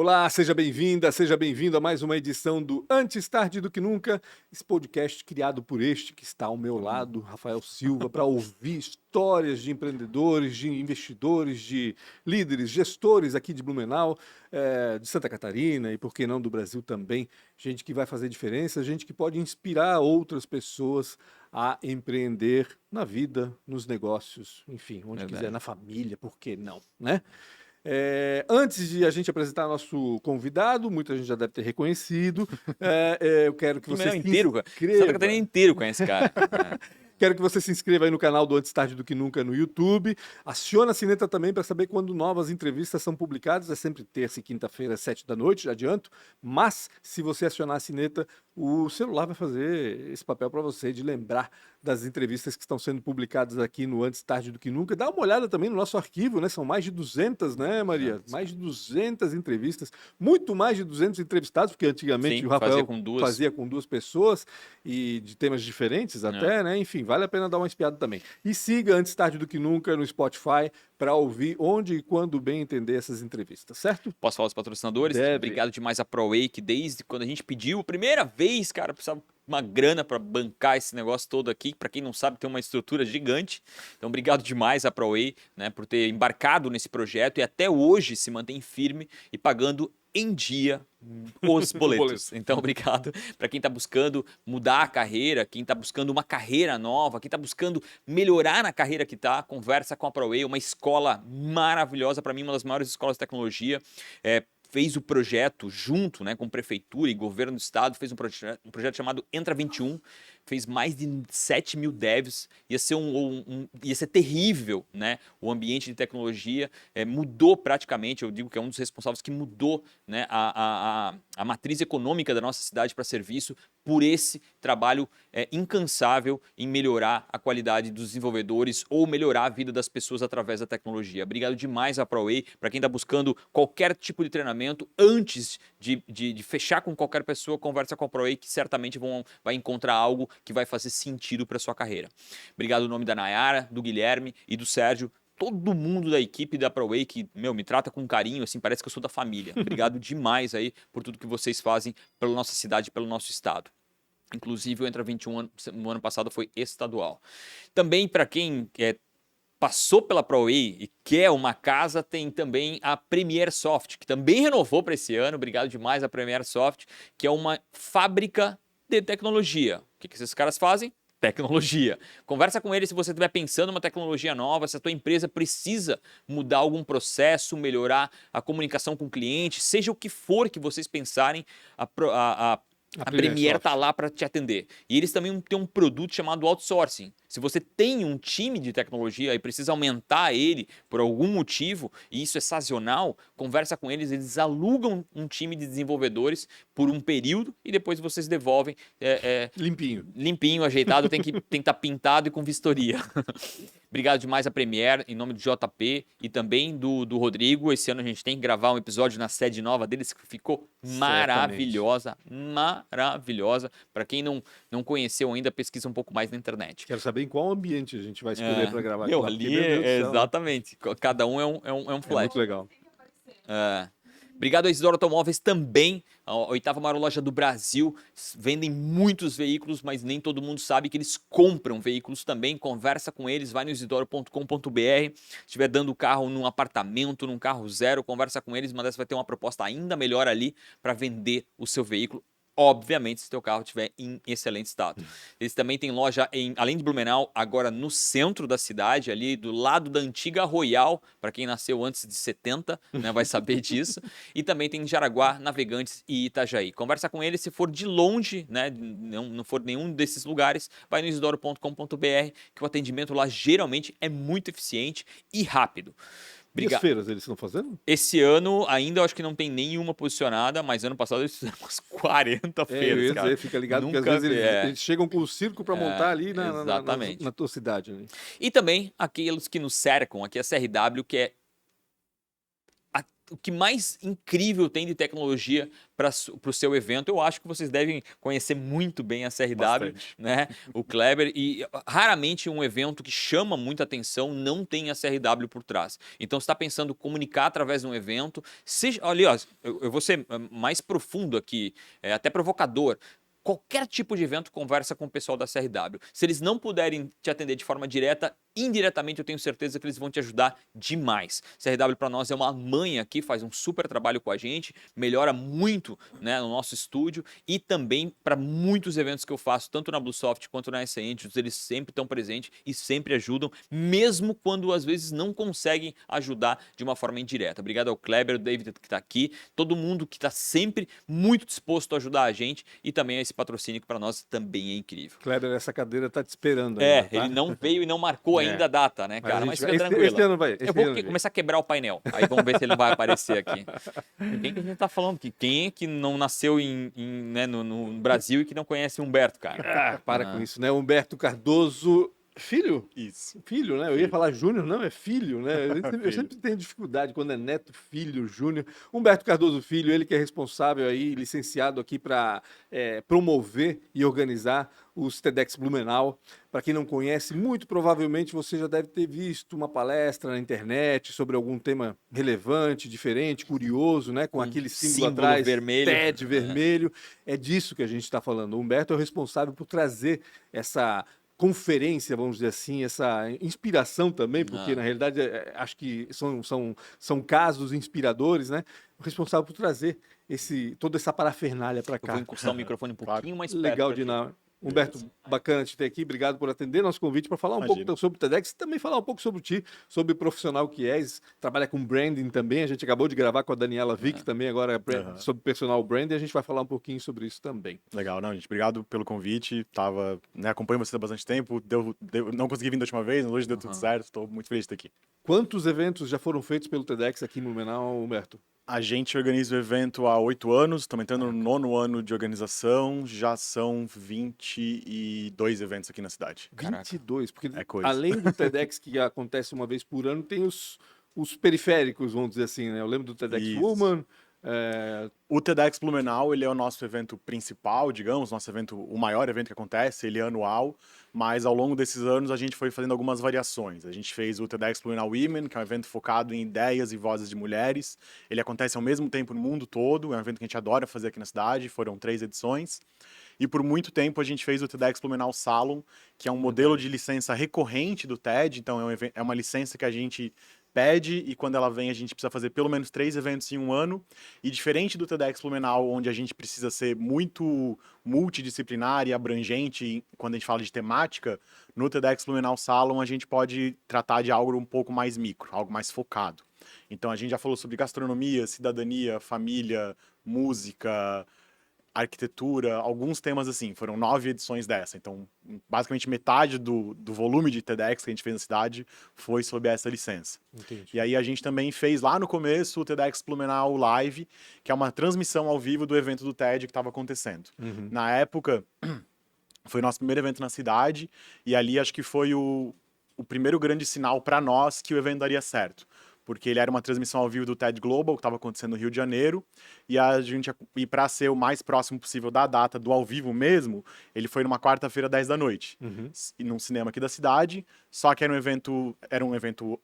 Olá, seja bem-vinda, seja bem-vindo a mais uma edição do Antes Tarde do que Nunca, esse podcast criado por este que está ao meu lado, Rafael Silva, para ouvir histórias de empreendedores, de investidores, de líderes, gestores aqui de Blumenau, de Santa Catarina e, por que não, do Brasil também. Gente que vai fazer diferença, gente que pode inspirar outras pessoas a empreender na vida, nos negócios, enfim, onde quiser, na família, por que não, né? Antes de a gente apresentar nosso convidado, muita gente já deve ter reconhecido, eu quero que você se inteiro, Santa inscreva. Catarina inteiro conhece esse cara. Quero que você se inscreva aí no canal do Antes Tarde do que Nunca no YouTube. Aciona a sineta também para saber quando novas entrevistas são publicadas. É sempre terça e quinta-feira, às 7 da noite, já adianto. Mas, se você acionar a sineta, o celular vai fazer esse papel para você de lembrar das entrevistas que estão sendo publicadas aqui no Antes Tarde do que Nunca. Dá uma olhada também no nosso arquivo, né? São mais de 200, né, Maria? Mais de 200 entrevistas. Muito mais de 200 entrevistados, porque antigamente Sim, o Rafael fazia com duas pessoas e de temas diferentes até, né? Enfim, vale a pena dar uma espiada também. E siga Antes Tarde do que Nunca no Spotify para ouvir onde e quando bem entender essas entrevistas, certo? Posso falar dos patrocinadores? Deve. Obrigado demais a ProWay, que desde quando a gente pediu, a primeira vez, cara, precisava uma grana para bancar esse negócio todo aqui. Para quem não sabe, tem uma estrutura gigante. Então, obrigado demais a ProWay, né, por ter embarcado nesse projeto e até hoje se mantém firme e pagando em dia os boletos. Então, obrigado para quem está buscando mudar a carreira, quem está buscando uma carreira nova, quem está buscando melhorar na carreira que está, conversa com a ProWay, uma escola maravilhosa, para mim, uma das maiores escolas de tecnologia. Fez o projeto junto, né, com prefeitura e governo do estado, fez um projeto chamado Entra 21, fez mais de 7 mil devs, ia ser terrível, né, o ambiente de tecnologia, mudou praticamente, eu digo que é um dos responsáveis que mudou, né, a matriz econômica da nossa cidade para serviço, por esse trabalho incansável em melhorar a qualidade dos desenvolvedores ou melhorar a vida das pessoas através da tecnologia. Obrigado demais a ProWay, para quem está buscando qualquer tipo de treinamento, antes de fechar com qualquer pessoa, conversa com a ProWay que certamente vai encontrar algo que vai fazer sentido para sua carreira. Obrigado no nome da Nayara, do Guilherme e do Sérgio, todo mundo da equipe da ProWay que, me trata com carinho, assim, parece que eu sou da família. Obrigado demais aí por tudo que vocês fazem pela nossa cidade, pelo nosso estado. Inclusive, o Entra 21 no ano passado foi estadual. Também, para quem passou pela ProWay e quer uma casa, tem também a Premier Soft, que também renovou para esse ano. Obrigado demais a Premier Soft, que é uma fábrica de tecnologia. O que esses caras fazem? Tecnologia. Conversa com eles se você estiver pensando em uma tecnologia nova, se a tua empresa precisa mudar algum processo, melhorar a comunicação com o cliente, seja o que for que vocês pensarem, a Premier está lá para te atender. E eles também têm um produto chamado outsourcing. Se você tem um time de tecnologia e precisa aumentar ele por algum motivo, e isso é sazonal, conversa com eles, eles alugam um time de desenvolvedores por um período e depois vocês devolvem limpinho, ajeitado, tem que estar pintado e com vistoria. Obrigado demais a Premier, em nome do JP e também do Rodrigo. Esse ano a gente tem que gravar um episódio na sede nova deles que ficou maravilhosa. Para quem não conheceu ainda, pesquisa um pouco mais na internet. Quero saber em qual ambiente a gente vai escolher para gravar. Ali, exatamente. Cada um é um flash. Muito legal. Obrigado a Isidoro Automóveis também, a 8ª maior loja do Brasil. Vendem muitos veículos, mas nem todo mundo sabe que eles compram veículos também. Conversa com eles, vai no isidoro.com.br. Se estiver dando carro num apartamento, num carro zero, conversa com eles, mas vai ter uma proposta ainda melhor ali para vender o seu veículo. Obviamente, se o teu carro estiver em excelente estado. Eles também têm loja, além de Blumenau, agora no centro da cidade, ali do lado da antiga Royal, para quem nasceu antes de 70, né, vai saber disso. E também tem em Jaraguá, Navegantes e Itajaí. Conversa com eles, se for de longe, né, não for nenhum desses lugares, vai no isidoro.com.br, que o atendimento lá geralmente é muito eficiente e rápido. E as feiras eles estão fazendo? Esse ano ainda eu acho que não tem nenhuma posicionada, mas ano passado eles fizeram umas 40 feiras, cara. Fica ligado, porque às vezes eles chegam com o circo para montar ali na tua cidade. Né? E também aqueles que nos cercam, aqui a CRW, que é o que mais incrível tem de tecnologia para o seu evento. Eu acho que vocês devem conhecer muito bem a CRW, Bastante. né? O Kleber, e raramente um evento que chama muita atenção não tem a CRW por trás. Então, você está pensando em comunicar através de um evento, seja, aliás, eu vou ser mais profundo aqui, até provocador. Qualquer tipo de evento conversa com o pessoal da CRW. Se eles não puderem te atender de forma direta, indiretamente eu tenho certeza que eles vão te ajudar demais. CRW para nós é uma mãe aqui, faz um super trabalho com a gente, melhora muito, né, no nosso estúdio e também para muitos eventos que eu faço, tanto na Bluesoft quanto na SC Engines, eles sempre estão presentes e sempre ajudam, mesmo quando às vezes não conseguem ajudar de uma forma indireta. Obrigado ao Kleber, ao David que está aqui, todo mundo que está sempre muito disposto a ajudar a gente e também a esse patrocínio que para nós também é incrível. Kleber, essa cadeira tá te esperando ainda, tá? Ele não veio e não marcou ainda a data, né, cara? Mas fica tranquilo. Esse ano vai. Eu vou começar a quebrar o painel. Aí vamos ver se ele não vai aparecer aqui. Quem que a gente tá falando? Quem é que não nasceu né, no Brasil e que não conhece Humberto, cara? Para com isso, né? Humberto Cardoso. Filho? Isso. Filho, né? Eu ia falar Júnior, não, é filho, né? Eu Filho. sempre tenho dificuldade quando é neto, filho, Júnior. Humberto Cardoso Filho, ele que é responsável aí, licenciado aqui para promover e organizar os TEDx Blumenau. Para quem não conhece, muito provavelmente você já deve ter visto uma palestra na internet sobre algum tema relevante, diferente, curioso, né? Com aquele símbolo atrás, vermelho. TED vermelho. É disso que a gente está falando. O Humberto é o responsável por trazer essa conferência, vamos dizer assim, essa inspiração também, porque na realidade acho que são casos inspiradores, né? O responsável por trazer toda essa parafernália para Eu cá. vou encostar o microfone um pouquinho mais perto. Legal, aqui. Dina. Humberto, bacana te ter aqui. Obrigado por atender nosso convite para falar um pouco sobre o TEDx e também falar um pouco sobre ti, sobre o profissional que és. Trabalha com branding também. A gente acabou de gravar com a Daniela Vick também agora sobre personal branding. A gente vai falar um pouquinho sobre isso também. Legal, não, gente. Obrigado pelo convite. Acompanho vocês há bastante tempo. Não consegui vir da última vez, mas hoje deu tudo certo. Estou muito feliz de estar aqui. Quantos eventos já foram feitos pelo TEDx aqui em Blumenau, Humberto? A gente organiza o evento há 8 anos, estamos entrando no 9º ano de organização, já são 22 eventos aqui na cidade. 22, porque coisa. além do TEDx que acontece uma vez por ano, tem os periféricos, vamos dizer assim, né? Eu lembro do TEDx Isso. Woman. O TEDx Blumenau, ele é o nosso evento principal, digamos, o maior evento que acontece, ele é anual, mas ao longo desses anos a gente foi fazendo algumas variações. A gente fez o TEDx Blumenau Women, que é um evento focado em ideias e vozes de mulheres. Ele acontece ao mesmo tempo no mundo todo, é um evento que a gente adora fazer aqui na cidade, foram 3 edições. E por muito tempo a gente fez o TEDx Blumenau Salon, que é um modelo de licença recorrente do TED, então é uma licença que a gente pede e quando ela vem a gente precisa fazer pelo menos 3 eventos em um ano. E diferente do TEDx Blumenau, onde a gente precisa ser muito multidisciplinar e abrangente quando a gente fala de temática, no TEDx Blumenau Salon a gente pode tratar de algo um pouco mais micro, algo mais focado. Então a gente já falou sobre gastronomia, cidadania, família, música, arquitetura, alguns temas assim. Foram 9 edições dessa. Então, basicamente metade do volume de TEDx que a gente fez na cidade foi sob essa licença. Entendi. E aí a gente também fez lá no começo o TEDx Blumenau Live, que é uma transmissão ao vivo do evento do TED que estava acontecendo. Na época, foi nosso primeiro evento na cidade e ali acho que foi o primeiro grande sinal para nós que o evento daria certo. Porque ele era uma transmissão ao vivo do TED Global, que estava acontecendo no Rio de Janeiro, e para ser o mais próximo possível da data do ao vivo mesmo, ele foi numa quarta-feira, 10 da noite, e num cinema aqui da cidade, só que era um evento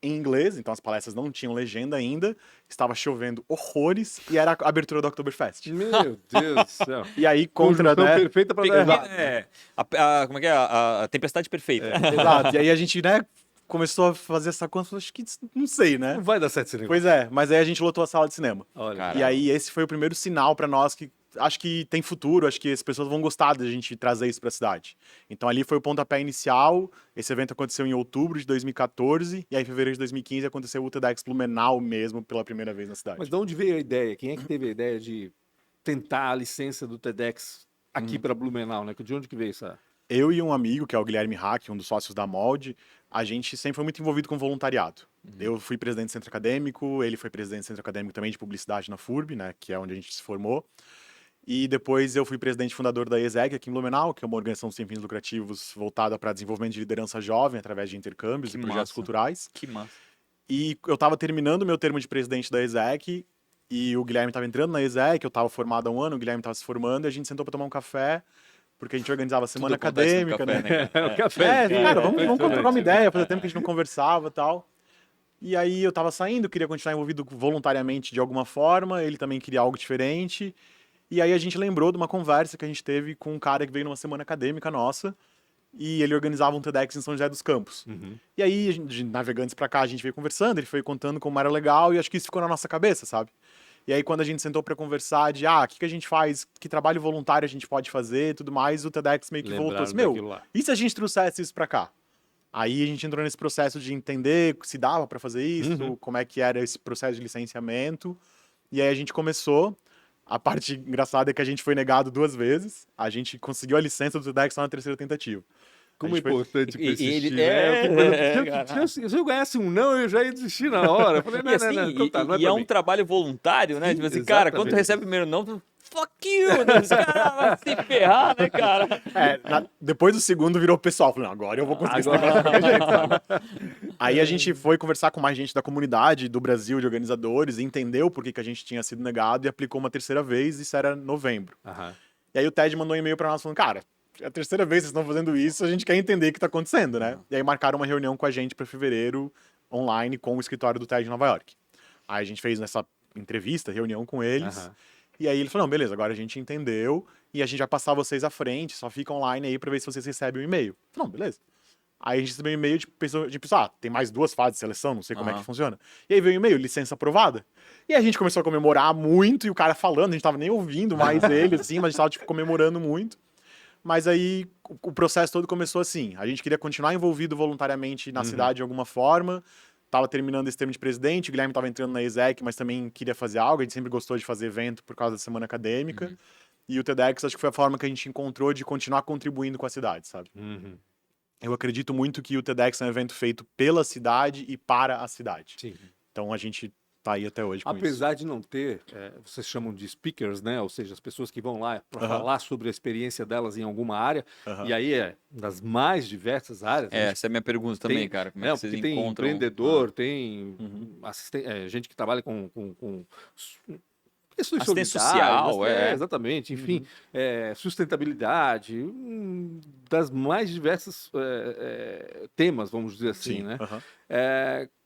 em inglês, então as palestras não tinham legenda ainda, estava chovendo horrores, e era a abertura do Oktoberfest. Meu Deus do céu. E aí, contra, Conjunção né? perfeita para dar errado. Como é que é? A tempestade perfeita. Exato, e aí a gente, né, começou a fazer essa conta, acho que não sei, né? Não vai dar certo esse negócio. Pois é, mas aí a gente lotou a sala de cinema. Olha. Caramba. E aí esse foi o primeiro sinal pra nós que acho que tem futuro, acho que as pessoas vão gostar da gente trazer isso pra cidade. Então ali foi o pontapé inicial, esse evento aconteceu em outubro de 2014, e aí em fevereiro de 2015 aconteceu o TEDx Blumenau mesmo, pela primeira vez na cidade. Mas de onde veio a ideia? Quem é que teve a ideia de tentar a licença do TEDx aqui para Blumenau, né? De onde que veio essa... Eu e um amigo, que é o Guilherme Hack, um dos sócios da Molde, a gente sempre foi muito envolvido com voluntariado. Eu fui presidente do centro acadêmico, ele foi presidente do centro acadêmico também de publicidade na FURB, né, que é onde a gente se formou. E depois eu fui presidente fundador da ESEG aqui em Blumenau, que é uma organização sem fins lucrativos voltada para desenvolvimento de liderança jovem através de intercâmbios e projetos culturais. Que massa. E eu tava terminando meu termo de presidente da ESEC, e o Guilherme tava entrando na ESEC, eu tava formado há um ano, o Guilherme tava se formando, e a gente sentou pra tomar um café, porque a gente organizava a semana Tudo acontece no acadêmica, café, né? cara? O café. Cara, vamos trocar uma ideia, fazia tempo que a gente não conversava e tal. E aí eu tava saindo, queria continuar envolvido voluntariamente de alguma forma, ele também queria algo diferente. E aí a gente lembrou de uma conversa que a gente teve com um cara que veio numa semana acadêmica nossa, e ele organizava um TEDx em São José dos Campos. E aí, de Navegantes pra cá, a gente veio conversando, ele foi contando como era legal, e acho que isso ficou na nossa cabeça, sabe? E aí, quando a gente sentou pra conversar de, o que a gente faz, que trabalho voluntário a gente pode fazer e tudo mais, o TEDx meio que voltou assim, e se a gente trouxesse isso pra cá? Aí a gente entrou nesse processo de entender se dava pra fazer isso, como é que era esse processo de licenciamento, e aí a gente começou. A parte engraçada é que a gente foi negado 2 vezes, a gente conseguiu a licença do TEDx só na 3ª tentativa. Como é importante E persistir, ele- né? Se eu ganhasse um não, eu já ia desistir na hora. Eu falei, E assim, então tá, não é e pra é um mim. trabalho voluntário, né? Sim, Tipo assim, cara, quando tu exatamente. recebe o primeiro não, tu, fuck you, né? Os caras vão se ferrar, né, cara? Depois do segundo virou pessoal, falei, não, agora eu vou conseguir esse negócio de qualquer jeito, sabe? Aí a gente foi conversar com mais gente da comunidade, do Brasil, de organizadores, e entendeu por que a gente tinha sido negado e aplicou uma 3ª vez, isso era novembro. Aham. E aí o TED mandou um e-mail pra nós falando, cara, é a 3ª vez que vocês estão fazendo isso, a gente quer entender o que tá acontecendo, né? E aí marcaram uma reunião com a gente pra fevereiro, online, com o escritório do TED em Nova York. Aí a gente fez nessa entrevista, reunião com eles, Aham. e aí ele falou, não, beleza, agora a gente entendeu, e a gente vai passar vocês à frente, só fica online aí pra ver se vocês recebem o e-mail. Eu falei, não, beleza. Aí a gente recebeu um e-mail de pessoa, tem mais 2 fases de seleção, não sei como é que funciona. E aí veio o e-mail, licença aprovada. E a gente começou a comemorar muito, e o cara falando, a gente tava nem ouvindo mais ele, assim, mas a gente tava, tipo, comemorando muito. Mas aí o processo todo começou assim. A gente queria continuar envolvido voluntariamente na cidade de alguma forma. Tava terminando esse termo de presidente, o Guilherme tava entrando na ESEC, mas também queria fazer algo. A gente sempre gostou de fazer evento por causa da semana acadêmica. E o TEDx acho que foi a forma que a gente encontrou de continuar contribuindo com a cidade, sabe? Eu acredito muito que o TEDx é um evento feito pela cidade e para a cidade. Sim. Então a gente tá aí até hoje com isso. Apesar de não ter, vocês chamam de speakers, né? Ou seja, as pessoas que vão lá para falar sobre a experiência delas em alguma área. E aí é das mais diversas áreas. né? Essa é a minha pergunta também, cara. Como é que vocês porque tem encontram? empreendedor, tem gente que trabalha com questões Assistência solidárias, social, exatamente, enfim, sustentabilidade, das mais diversas temas, vamos dizer assim, né?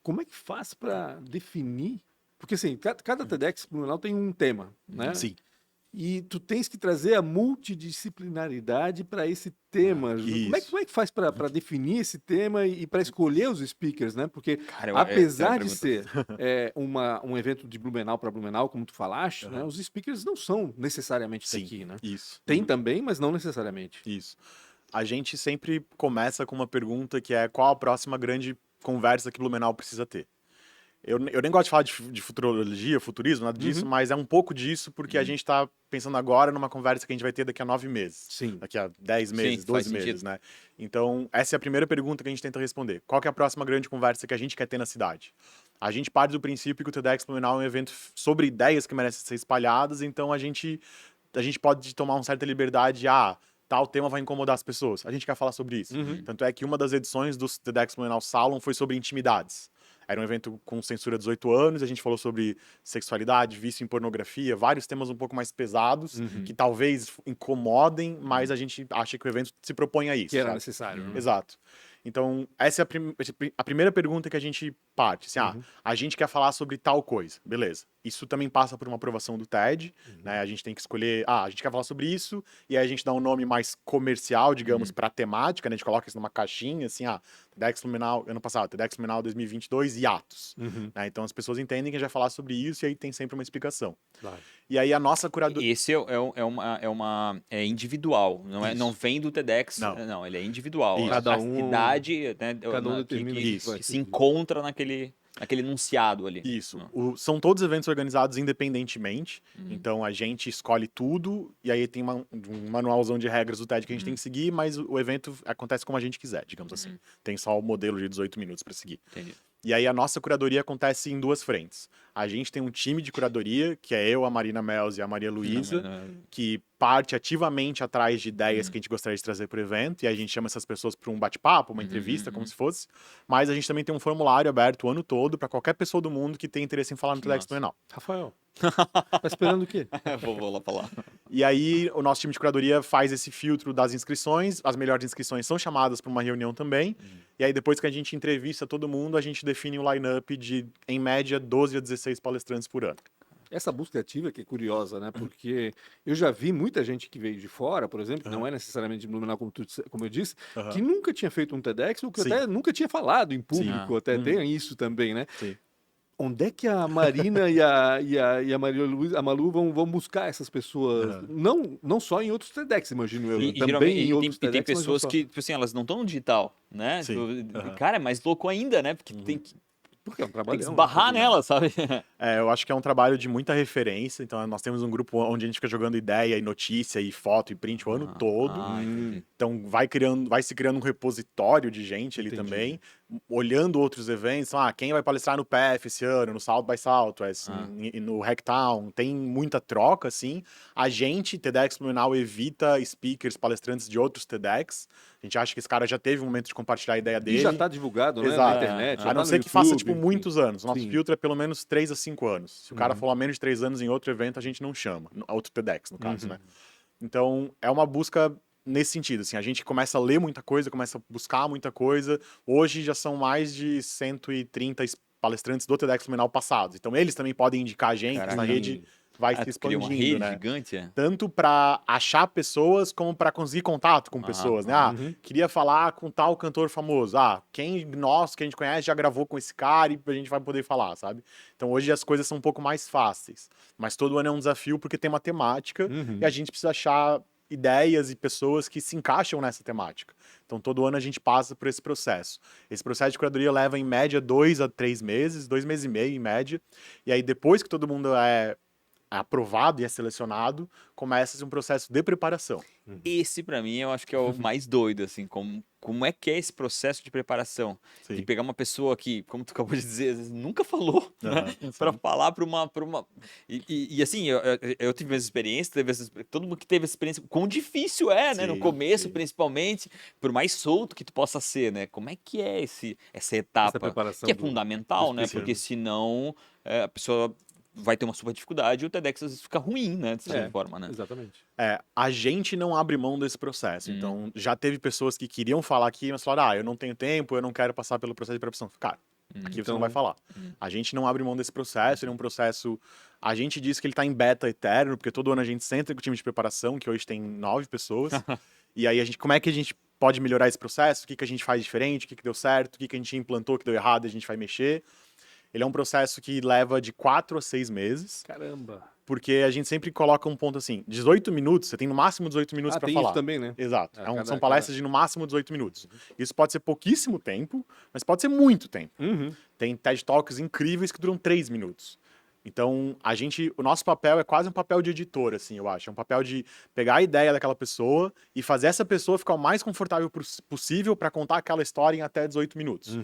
Como é que faz para definir? Porque assim, cada TEDx Blumenau tem um tema, né? Sim. E tu tens que trazer a multidisciplinaridade para esse tema. Como é que faz para definir esse tema e para escolher os speakers, né? Porque Cara, apesar de ser um evento de Blumenau para Blumenau, como tu falaste, né? Os speakers não são necessariamente daqui, né? Isso. Tem também, mas não necessariamente. Isso. A gente sempre começa com uma pergunta que é qual a próxima grande conversa que Blumenau precisa ter? Eu nem gosto de falar de futurologia, futurismo, nada disso, mas é um pouco disso porque a gente está pensando agora numa conversa que a gente vai ter daqui a 9 meses. Sim. Daqui a 10 meses, Sim, faz 12 meses, sentido. né? Então, essa é a primeira pergunta que a gente tenta responder. Qual que é a próxima grande conversa que a gente quer ter na cidade? A gente parte do princípio que o TEDx Blumenau é um evento sobre ideias que merecem ser espalhadas, então a gente pode tomar uma certa liberdade, tal tema vai incomodar as pessoas. A gente quer falar sobre isso. Tanto é que uma das edições do TEDx Blumenau Salon foi sobre intimidades. Era um evento com censura 18 anos, a gente falou sobre sexualidade, vício em pornografia, vários temas um pouco mais pesados, que talvez incomodem, mas a gente acha que o evento se propõe a isso. Que era sabe? necessário. Né? Exato. Então, essa é a primeira pergunta que a gente parte. Assim, a gente quer falar sobre tal coisa. Beleza. Isso também passa por uma aprovação do TED. Né? A gente tem que escolher... a gente quer falar sobre isso. E aí a gente dá um nome mais comercial, digamos, para a temática. Né? A gente coloca isso numa caixinha, assim, TEDx Blumenau, ano passado, TEDx Blumenau 2022 e Atos. Né? Então, as pessoas entendem que a gente vai falar sobre isso e aí tem sempre uma explicação. Claro. E aí a nossa curadoria... Esse é individual, não vem do TEDx, não, ele é individual. Isso. Cada A um- cidade, né, cada um determina o que que vai se ser. encontra naquele enunciado ali. Isso. São todos eventos organizados independentemente. Então a gente escolhe tudo e aí tem um manualzão de regras do TED que a gente tem que seguir, mas o evento acontece como a gente quiser, digamos assim. Tem só o modelo de 18 minutos para seguir. Entendi. E aí a nossa curadoria acontece em 2 frentes. A gente tem um time de curadoria, que é eu, a Marina Mels e a Maria Luísa, Não. que parte ativamente atrás de ideias que a gente gostaria de trazer para o evento, e aí a gente chama essas pessoas para um bate-papo, uma entrevista, como se fosse. Mas a gente também tem um formulário aberto o ano todo para qualquer pessoa do mundo que tenha interesse em falar no TEDx massa. Blumenau. Rafael, tá esperando o quê? Vou lá falar. E aí, o nosso time de curadoria faz esse filtro das inscrições, as melhores inscrições são chamadas para uma reunião também, e aí depois que a gente entrevista todo mundo, a gente define um line-up de, em média, 12 a 16 palestrantes por ano. Essa busca ativa que é curiosa, né? Porque eu já vi muita gente que veio de fora, por exemplo, que não é necessariamente de Blumenau, como eu disse, que nunca tinha feito um TEDx ou que Sim. até nunca tinha falado em público, até tem isso também, né? Sim. Onde é que a Marina e a Maria Luísa, a Malu vão buscar essas pessoas? Não só em outros TEDx, imagino eu. E, Também em e outros tem TEDx, mas não pessoas só. que, tipo assim, elas não estão no digital, né? Sim. Tipo, cara, é mais louco ainda, né? Porque Porque é um tem trabalho. que esbarrar nela, sabe? Eu acho que é um trabalho de muita referência, então nós temos um grupo onde a gente fica jogando ideia e notícia e foto e print o ano todo. Entendi. Então vai se criando um repositório de gente ali Entendi. também, olhando outros eventos. Quem vai palestrar no PEF esse ano, no South by Southwest, e no Hacktown. Tem muita troca, assim. A gente, TEDx Blumenau, evita speakers, palestrantes de outros TEDx. A gente acha que esse cara já teve um momento de compartilhar a ideia dele. E já está divulgado, né? Exato. Na internet. já A tá não no ser que faça, YouTube, tipo, enfim. muitos anos. O nosso Sim. filtro é pelo menos 3 a 5 anos. Se o cara falar menos de 3 anos em outro evento, a gente não chama. Outro TEDx, no caso, né? Então, é uma busca nesse sentido, assim. A gente começa a ler muita coisa, começa a buscar muita coisa. Hoje já são mais de 130 palestrantes do TEDx Blumenau passados. Então, eles também podem indicar a gente. Caraca. Essa rede vai se Tu cria uma expandindo, rede né? gigante, é? Tanto para achar pessoas como para conseguir contato com pessoas, né? Queria falar com tal cantor famoso. Quem que a gente conhece já gravou com esse cara e a gente vai poder falar, sabe? Então hoje as coisas são um pouco mais fáceis, mas todo ano é um desafio porque tem uma temática e a gente precisa achar ideias e pessoas que se encaixam nessa temática. Então todo ano a gente passa por esse processo. Esse processo de curadoria leva em média 2 a 3 meses, 2 meses e meio em média, e aí depois que todo mundo é aprovado e é selecionado, começa um processo de preparação. Esse, pra mim, eu acho que é o mais doido, assim, como é que é esse processo de preparação? Sim. De pegar uma pessoa que, como tu acabou de dizer, às vezes nunca falou, né? Pra falar pra uma... E assim, eu tive essa experiência, todo mundo que teve essa experiência, quão difícil é, né? No Sim, começo, sim. principalmente, por mais solto que tu possa ser, né? Como é que é essa etapa? preparação Que é do fundamental, né? speaker, Porque né? senão a pessoa vai ter uma super dificuldade e o TEDx às vezes fica ruim, né? De certa forma, né? Exatamente. A gente não abre mão desse processo. Então, já teve pessoas que queriam falar aqui, mas falaram, eu não tenho tempo, eu não quero passar pelo processo de preparação. Cara, aqui você não vai falar. A gente não abre mão desse processo, ele é um processo... A gente diz que ele está em beta eterno, porque todo ano a gente senta com o time de preparação, que hoje tem 9 pessoas. E aí, como é que a gente pode melhorar esse processo? O que a gente faz diferente? O que deu certo? O que a gente implantou que deu errado e a gente vai mexer? Ele é um processo que leva de 4 a 6 meses. Caramba. Porque a gente sempre coloca um ponto assim, 18 minutos, você tem no máximo 18 minutos para tem falar. isso também, né? Exato. Cada- São palestras de no máximo 18 minutos. Isso pode ser pouquíssimo tempo, mas pode ser muito tempo. Tem TED Talks incríveis que duram 3 minutos. Então, o nosso papel é quase um papel de editor, assim, eu acho. É um papel de pegar a ideia daquela pessoa e fazer essa pessoa ficar o mais confortável possível para contar aquela história em até 18 minutos.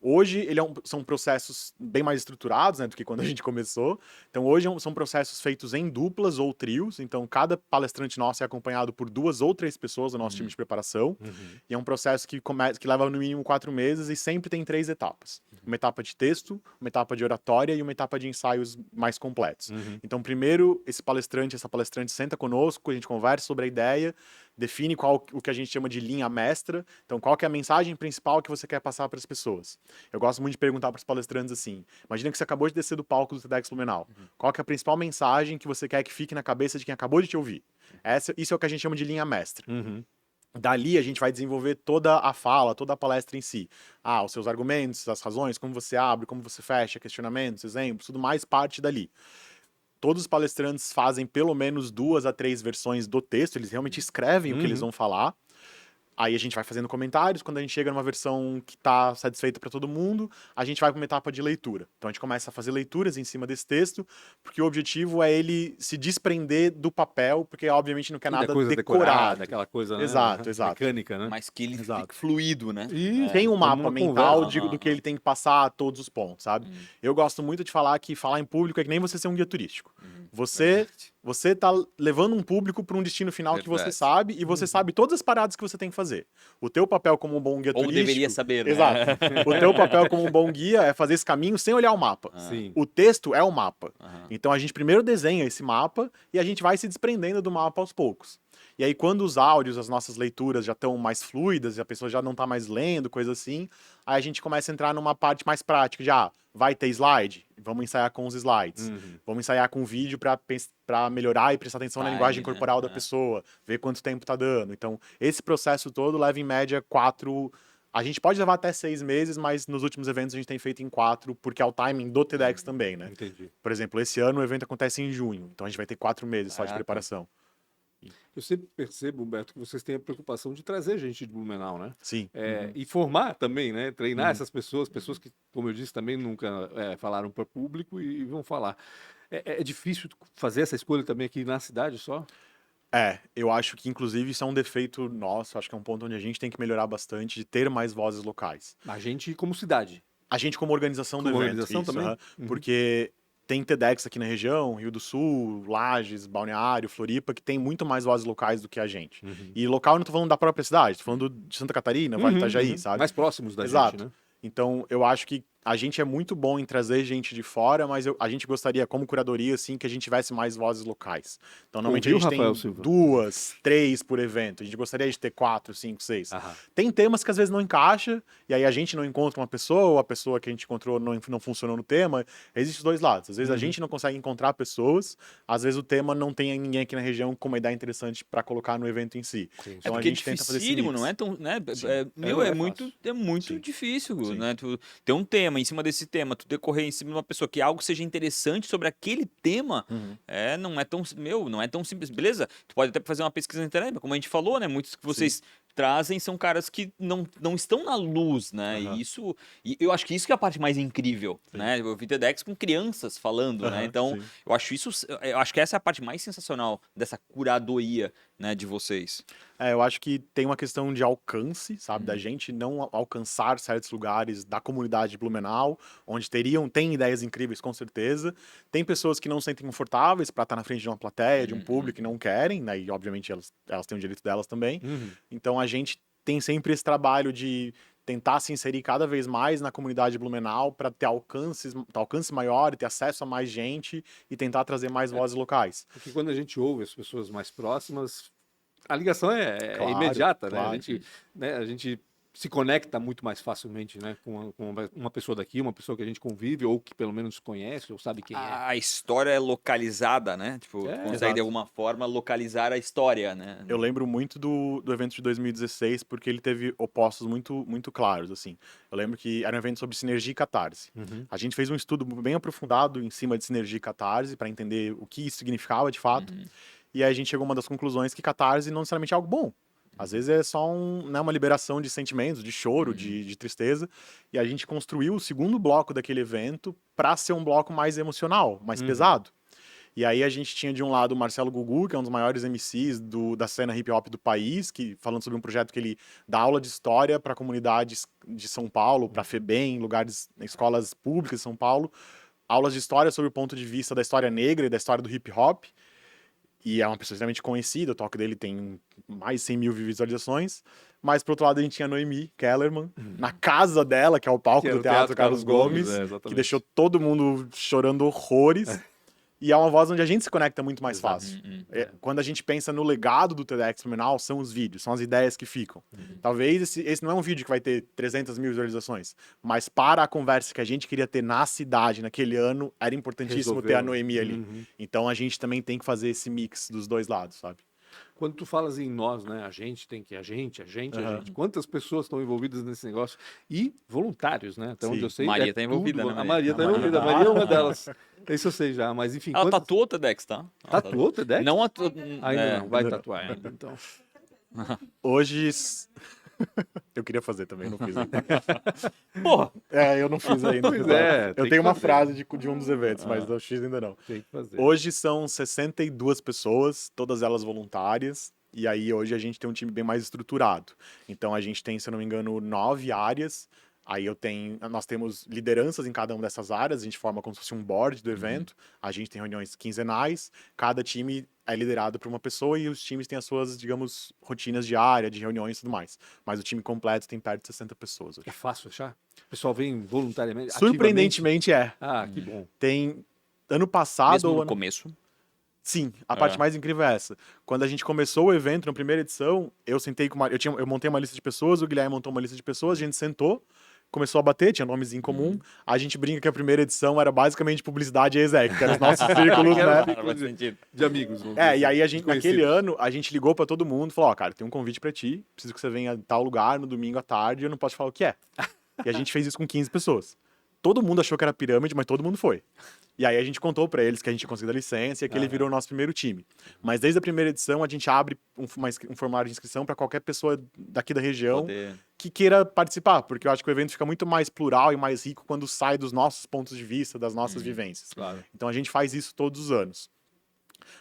Hoje, são processos bem mais estruturados, né, do que quando a gente começou. Então, hoje são processos feitos em duplas ou trios. Então, cada palestrante nosso é acompanhado por 2 ou 3 pessoas do nosso time de preparação. E é um processo que leva no mínimo 4 meses e sempre tem 3 etapas. Uma etapa de texto, uma etapa de oratória e uma etapa de ensaios mais completos. Então, primeiro, essa palestrante senta conosco, a gente conversa sobre a ideia, define o que a gente chama de linha mestra. Então, qual que é a mensagem principal que você quer passar para as pessoas? Eu gosto muito de perguntar para os palestrantes assim, imagina que você acabou de descer do palco do TEDx Blumenau. Qual que é a principal mensagem que você quer que fique na cabeça de quem acabou de te ouvir? Isso é o que a gente chama de linha mestra. Dali a gente vai desenvolver toda a fala, toda a palestra em si. Os seus argumentos, as razões, como você abre, como você fecha, questionamentos, exemplos, tudo mais parte dali. Todos os palestrantes fazem pelo menos 2 a 3 versões do texto, eles realmente escrevem o que eles vão falar. Aí a gente vai fazendo comentários, quando a gente chega numa versão que tá satisfeita para todo mundo, a gente vai para uma etapa de leitura. Então a gente começa a fazer leituras em cima desse texto, porque o objetivo é ele se desprender do papel, porque obviamente não quer nada coisa decorado. decorada, aquela coisa, né? Exato, exato. Mecânica, né? Mas que ele Exato. fique fluido, né? E Tem um como mapa uma mental conversa. do que ele tem que passar a todos os pontos, sabe? Eu gosto muito de falar que falar em público é que nem você ser um guia turístico. Você tá levando um público para um destino final que você Verdade. sabe e você sabe todas as paradas que você tem que fazer. O teu papel como um bom guia Ou turístico... deveria saber, né? Exato. O teu papel como um bom guia é fazer esse caminho sem olhar o mapa. Sim. O texto é o mapa. Aham. Então a gente primeiro desenha esse mapa e a gente vai se desprendendo do mapa aos poucos. E aí, quando os áudios, as nossas leituras já estão mais fluidas e a pessoa já não está mais lendo, coisa assim, aí a gente começa a entrar numa parte mais prática. Já vai ter slide? Vamos ensaiar com os slides. Vamos ensaiar com vídeo para melhorar e prestar atenção na Time, linguagem né? corporal da pessoa, ver quanto tempo tá dando. Então, esse processo todo leva em média 4. A gente pode levar até 6 meses, mas nos últimos eventos a gente tem feito em 4, porque é o timing do TEDx também, né? Entendi. Por exemplo, esse ano o evento acontece em junho, então a gente vai ter 4 meses só de Caraca. preparação. Eu sempre percebo, Humberto, que vocês têm a preocupação de trazer gente de Blumenau, né? Sim. E formar também, né? Treinar essas pessoas que, como eu disse, também nunca falaram para o público e vão falar. É difícil fazer essa escolha também aqui na cidade só? Eu acho que inclusive isso é um defeito nosso, acho que é um ponto onde a gente tem que melhorar bastante, de ter mais vozes locais. A gente como cidade. A gente como organização do Como evento, organização isso, também? aham. Porque tem TEDx aqui na região, Rio do Sul, Lages, Balneário, Floripa, que tem muito mais vozes locais do que a gente. E local eu não tô falando da própria cidade, tô falando de Santa Catarina, Vale do Itajaí, sabe? Mais próximos da Exato. gente, né? Então, eu acho que a gente é muito bom em trazer gente de fora, mas a gente gostaria, como curadoria, assim, que a gente tivesse mais vozes locais. Então, normalmente Ouviu, a gente Rafael tem Silva? 2, 3 por evento. A gente gostaria de ter 4, 5, 6. Aham. Tem temas que às vezes não encaixa, e aí a gente não encontra uma pessoa, ou a pessoa que a gente encontrou não funcionou no tema. Existem os dois lados. Às vezes a gente não consegue encontrar pessoas, às vezes o tema não tem ninguém aqui na região com uma ideia interessante para colocar no evento em si. Sim. Então a porque gente tenta fazer esse dificílimo, mix. não é tão, né? não é muito Sim. difícil, Sim. né? Tu ter um tema, em cima desse tema, tu decorrer em cima de uma pessoa que algo seja interessante sobre aquele tema, não é tão simples, beleza? Tu pode até fazer uma pesquisa na internet, mas como a gente falou, né? Muitos que vocês trazem são caras que não estão na luz, né? E eu acho que isso que é a parte mais incrível, né? Eu vi TEDx com crianças falando, né? Então, sim. eu acho que essa é a parte mais sensacional dessa curadoria, né, de vocês. Eu acho que tem uma questão de alcance, sabe? Da gente não alcançar certos lugares da comunidade de Blumenau, onde tem ideias incríveis, com certeza. Tem pessoas que não se sentem confortáveis para estar na frente de uma plateia, de um público, e não querem, né? E obviamente elas têm o direito delas também. Então a gente tem sempre esse trabalho de tentar se inserir cada vez mais na comunidade de Blumenau para ter alcance maior, ter acesso a mais gente e tentar trazer mais vozes locais. Porque quando a gente ouve as pessoas mais próximas, a ligação é Claro, imediata, claro. né? A gente se conecta muito mais facilmente, né? Com uma pessoa daqui, uma pessoa que a gente convive, ou que pelo menos conhece, ou sabe quem é. A história é localizada, né? Tipo, tu consegue exato. de alguma forma localizar a história, né? Eu lembro muito do evento de 2016, porque ele teve opostos muito, muito claros, assim. Eu lembro que era um evento sobre sinergia e catarse. A gente fez um estudo bem aprofundado em cima de sinergia e catarse, para entender o que isso significava de fato. E aí a gente chegou a uma das conclusões que catarse não necessariamente é algo bom. Às vezes é só uma liberação de sentimentos, de choro, de tristeza. E a gente construiu o segundo bloco daquele evento para ser um bloco mais emocional, mais pesado. E aí a gente tinha de um lado o Marcelo Gugu, que é um dos maiores MCs da cena hip hop do país, falando sobre um projeto que ele dá aula de história para comunidades de São Paulo, para FEBEM, escolas públicas de São Paulo, aulas de história sobre o ponto de vista da história negra e da história do hip hop. E é uma pessoa extremamente conhecida, o talk dele tem mais de 100 mil visualizações. Mas, por outro lado, a gente tinha a Noemi Kellerman, na casa dela, que é o palco Que era do o Teatro Carlos Gomes, exatamente. que deixou todo mundo chorando horrores. E é uma voz onde a gente se conecta muito mais Exato. fácil. Quando a gente pensa no legado do TEDx Blumenau, são os vídeos, são as ideias que ficam. Talvez esse não é um vídeo que vai ter 300 mil visualizações, mas para a conversa que a gente queria ter na cidade naquele ano, era importantíssimo ter a Noemi ali. Então a gente também tem que fazer esse mix dos dois lados, sabe? Quando tu falas em nós, né? A gente. Quantas pessoas estão envolvidas nesse negócio? E voluntários, né? Até onde Sim. eu sei. Maria tá envolvida, tudo. né, A Maria? Maria tá envolvida. A Maria é uma delas. Isso eu sei já, mas enfim. Ela tatuou o TEDx, tá? Tatuou o TEDx? Não Ainda não, vai tatuar ainda, então. Hoje... Eu queria fazer também, não fiz ainda. Porra! Eu não fiz ainda. Pois é, Eu tem que tenho uma fazer. frase de um dos eventos, mas eu fiz ainda não. Tem que fazer. Hoje são 62 pessoas, todas elas voluntárias. E aí hoje a gente tem um time bem mais estruturado. Então a gente tem, se eu não me engano, 9 áreas. Aí nós temos lideranças em cada uma dessas áreas, a gente forma como se fosse um board do evento, a gente tem reuniões quinzenais, cada time é liderado por uma pessoa e os times têm as suas, digamos, rotinas diárias, de reuniões e tudo mais. Mas o time completo tem perto de 60 pessoas hoje. É fácil achar? O pessoal vem voluntariamente? Surpreendentemente Ah, que bom. Tem ano passado... Mesmo no ano- começo. Sim, a parte mais incrível é essa. Quando a gente começou o evento, na primeira edição, eu sentei com eu montei uma lista de pessoas, o Guilherme montou uma lista de pessoas, a gente sentou, começou a bater, tinha nomes em comum. A gente brinca que a primeira edição era basicamente publicidade e exec, que eram os nossos círculos, né? Cara, faz sentido. De amigos. vamos dizer E aí assim, naquele conhecidos. ano, a gente ligou pra todo mundo e falou, ó, cara, tem um convite pra ti, preciso que você venha a tal lugar no domingo à tarde, eu não posso te falar o que é. E a gente fez isso com 15 pessoas. Todo mundo achou que era pirâmide, mas todo mundo foi. E aí a gente contou pra eles que a gente tinha conseguido a licença e aquele virou o nosso primeiro time. Mas desde a primeira edição, a gente abre um formulário de inscrição pra qualquer pessoa daqui da região Poder. que queira participar, porque eu acho que o evento fica muito mais plural e mais rico quando sai dos nossos pontos de vista, das nossas vivências. Claro. Então a gente faz isso todos os anos.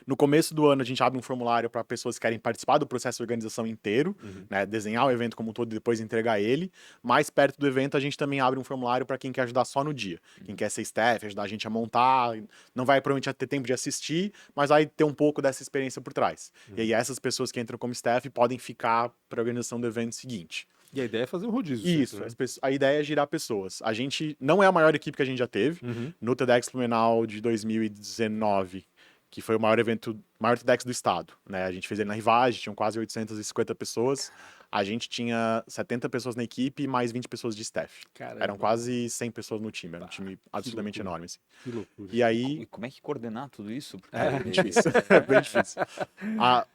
No começo do ano, a gente abre um formulário para pessoas que querem participar do processo de organização inteiro, né, desenhar o evento como um todo e depois entregar ele. Mais perto do evento, a gente também abre um formulário para quem quer ajudar só no dia. Quem quer ser staff, ajudar a gente a montar, não vai provavelmente ter tempo de assistir, mas vai ter um pouco dessa experiência por trás. E aí essas pessoas que entram como staff podem ficar para a organização do evento seguinte. E a ideia é fazer um rodízio. Isso, sempre, né? a ideia é girar pessoas. A gente não é a maior equipe que a gente já teve. No TEDx Blumenau de 2019, que foi o maior TEDx do estado, né? A gente fez ele na Rivage, tinham quase 850 pessoas. A gente tinha 70 pessoas na equipe e mais 20 pessoas de staff. Caramba. Eram quase 100 pessoas no time, era um time absolutamente loucura. enorme, assim. Que loucura. E aí... E como é que coordenar tudo isso? Porque É bem difícil, é bem difícil.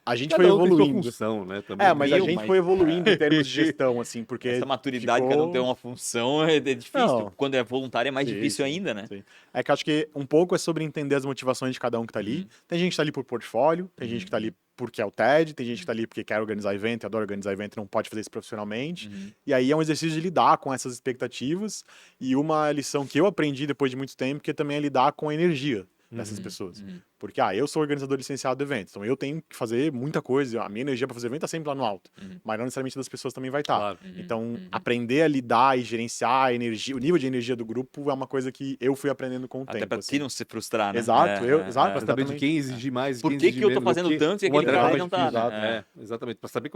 A gente foi Cada um tem sua evoluindo. função, né? Também. Mas a Meu, gente mas- foi evoluindo em termos de gestão, assim, porque essa maturidade, ficou... cada um tem uma função, é difícil. Não. Quando é voluntário é mais Sim, difícil sim, ainda, né? sim. É que eu acho que um pouco é sobre entender as motivações de cada um que tá ali. Tem gente que tá ali por portfólio, tem gente que tá ali porque é o TED, tem gente que tá ali porque quer organizar evento, adora organizar evento e não pode fazer isso profissionalmente. E aí é um exercício de lidar com essas expectativas e uma lição que eu aprendi depois de muito tempo, que também é lidar com a energia dessas pessoas. Porque, eu sou organizador licenciado do evento, então eu tenho que fazer muita coisa, a minha energia para fazer evento tá sempre lá no alto, mas não necessariamente das pessoas também vai estar. Claro. Então, aprender a lidar e gerenciar a energia, o nível de energia do grupo é uma coisa que eu fui aprendendo com o Até tempo. pra assim. ti não se frustrar, né? Exato, exato. Pra saber de Exatamente. quem exigir mais, Por quem que exigir que eu tô menos, fazendo o quê? tanto e Uma aquele tarefa cara mais não tá, difícil. né? Exatamente. Pra saber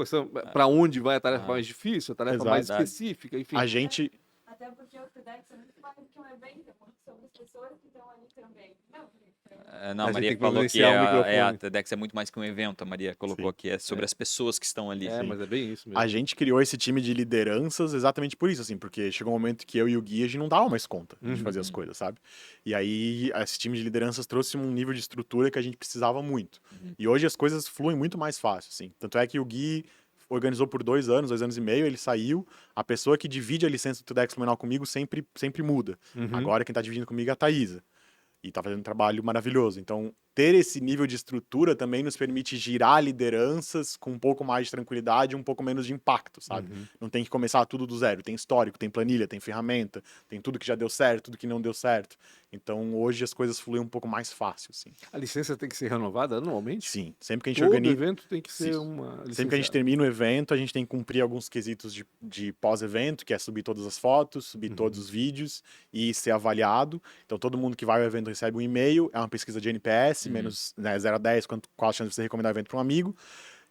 pra onde vai a tarefa mais difícil, a tarefa Exato. mais Verdade. específica, enfim. A gente... Até porque o TEDx é muito mais do que um evento, são as pessoas que estão ali também. Não, A a gente Maria tem que falou que providenciar o a microfone. TEDx é muito mais que um evento. A Maria colocou Sim. aqui, é sobre as pessoas que estão ali. Mas é bem isso mesmo. A gente criou esse time de lideranças exatamente por isso, assim, porque chegou um momento que eu e o Gui, a gente não dava mais conta de fazer as coisas, sabe? E aí, esse time de lideranças trouxe um nível de estrutura que a gente precisava muito. E hoje as coisas fluem muito mais fácil, assim. Tanto é que o Gui organizou por 2 anos e meio, ele saiu. A pessoa que divide a licença do TEDx Blumenau comigo sempre muda. Agora quem tá dividindo comigo é a Thaísa. E tá fazendo um trabalho maravilhoso. Então, ter esse nível de estrutura também nos permite girar lideranças com um pouco mais de tranquilidade, um pouco menos de impacto, sabe? Não tem que começar tudo do zero. Tem histórico, tem planilha, tem ferramenta, tem tudo que já deu certo, tudo que não deu certo. Então, hoje as coisas fluem um pouco mais fácil, assim. A licença tem que ser renovada anualmente? Sim, sempre que a gente Todo organiza... evento tem que ser Sim. uma Sempre que a gente licenciada. termina o evento, a gente tem que cumprir alguns quesitos de pós-evento, que é subir todas as fotos, subir todos os vídeos e ser avaliado. Então, todo mundo que vai ao evento recebe um e-mail, é uma pesquisa de NPS, menos 0 a 10, qual a chance de você recomendar o evento para um amigo.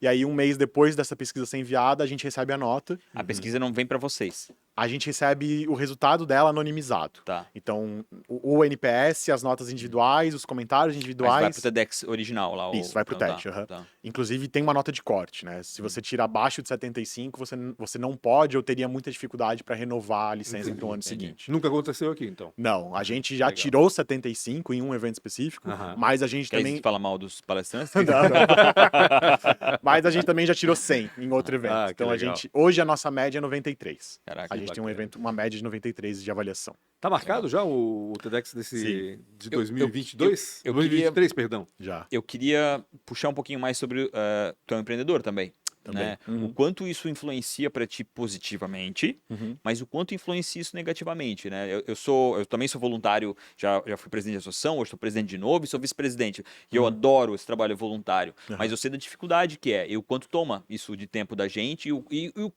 E aí, um mês depois dessa pesquisa ser enviada, a gente recebe a nota. A pesquisa não vem pra vocês. A gente recebe o resultado dela anonimizado. Tá. Então, o NPS, as notas individuais, os comentários Mas individuais... vai pro TEDx original lá. Isso, vai pro Então, TED, tá, aham. tá. Inclusive, tem uma nota de corte, né? Se você tira abaixo de 75, você não pode ou teria muita dificuldade para renovar a licença para o ano seguinte. Nunca aconteceu aqui, então. Não, a gente já Legal. tirou 75 em um evento específico, mas a gente Quer também... falar mal dos palestrantes? Mas a gente também já tirou 100 em outro evento. Ah, que Então, legal. hoje a nossa média é 93. Caraca, A gente tem bacana. uma média de 93 de avaliação. Tá marcado já o TEDx Sim. de 2022? eu 2023, perdão. Já. Eu queria puxar um pouquinho mais sobre... tu é um empreendedor também. né? Uhum. O quanto isso influencia para ti positivamente, Uhum. mas o quanto influencia isso negativamente, né? Eu também sou voluntário, já fui presidente de associação, hoje sou presidente de novo e sou vice-presidente. E eu adoro esse trabalho voluntário, mas eu sei da dificuldade que é, e o quanto toma isso de tempo da gente e o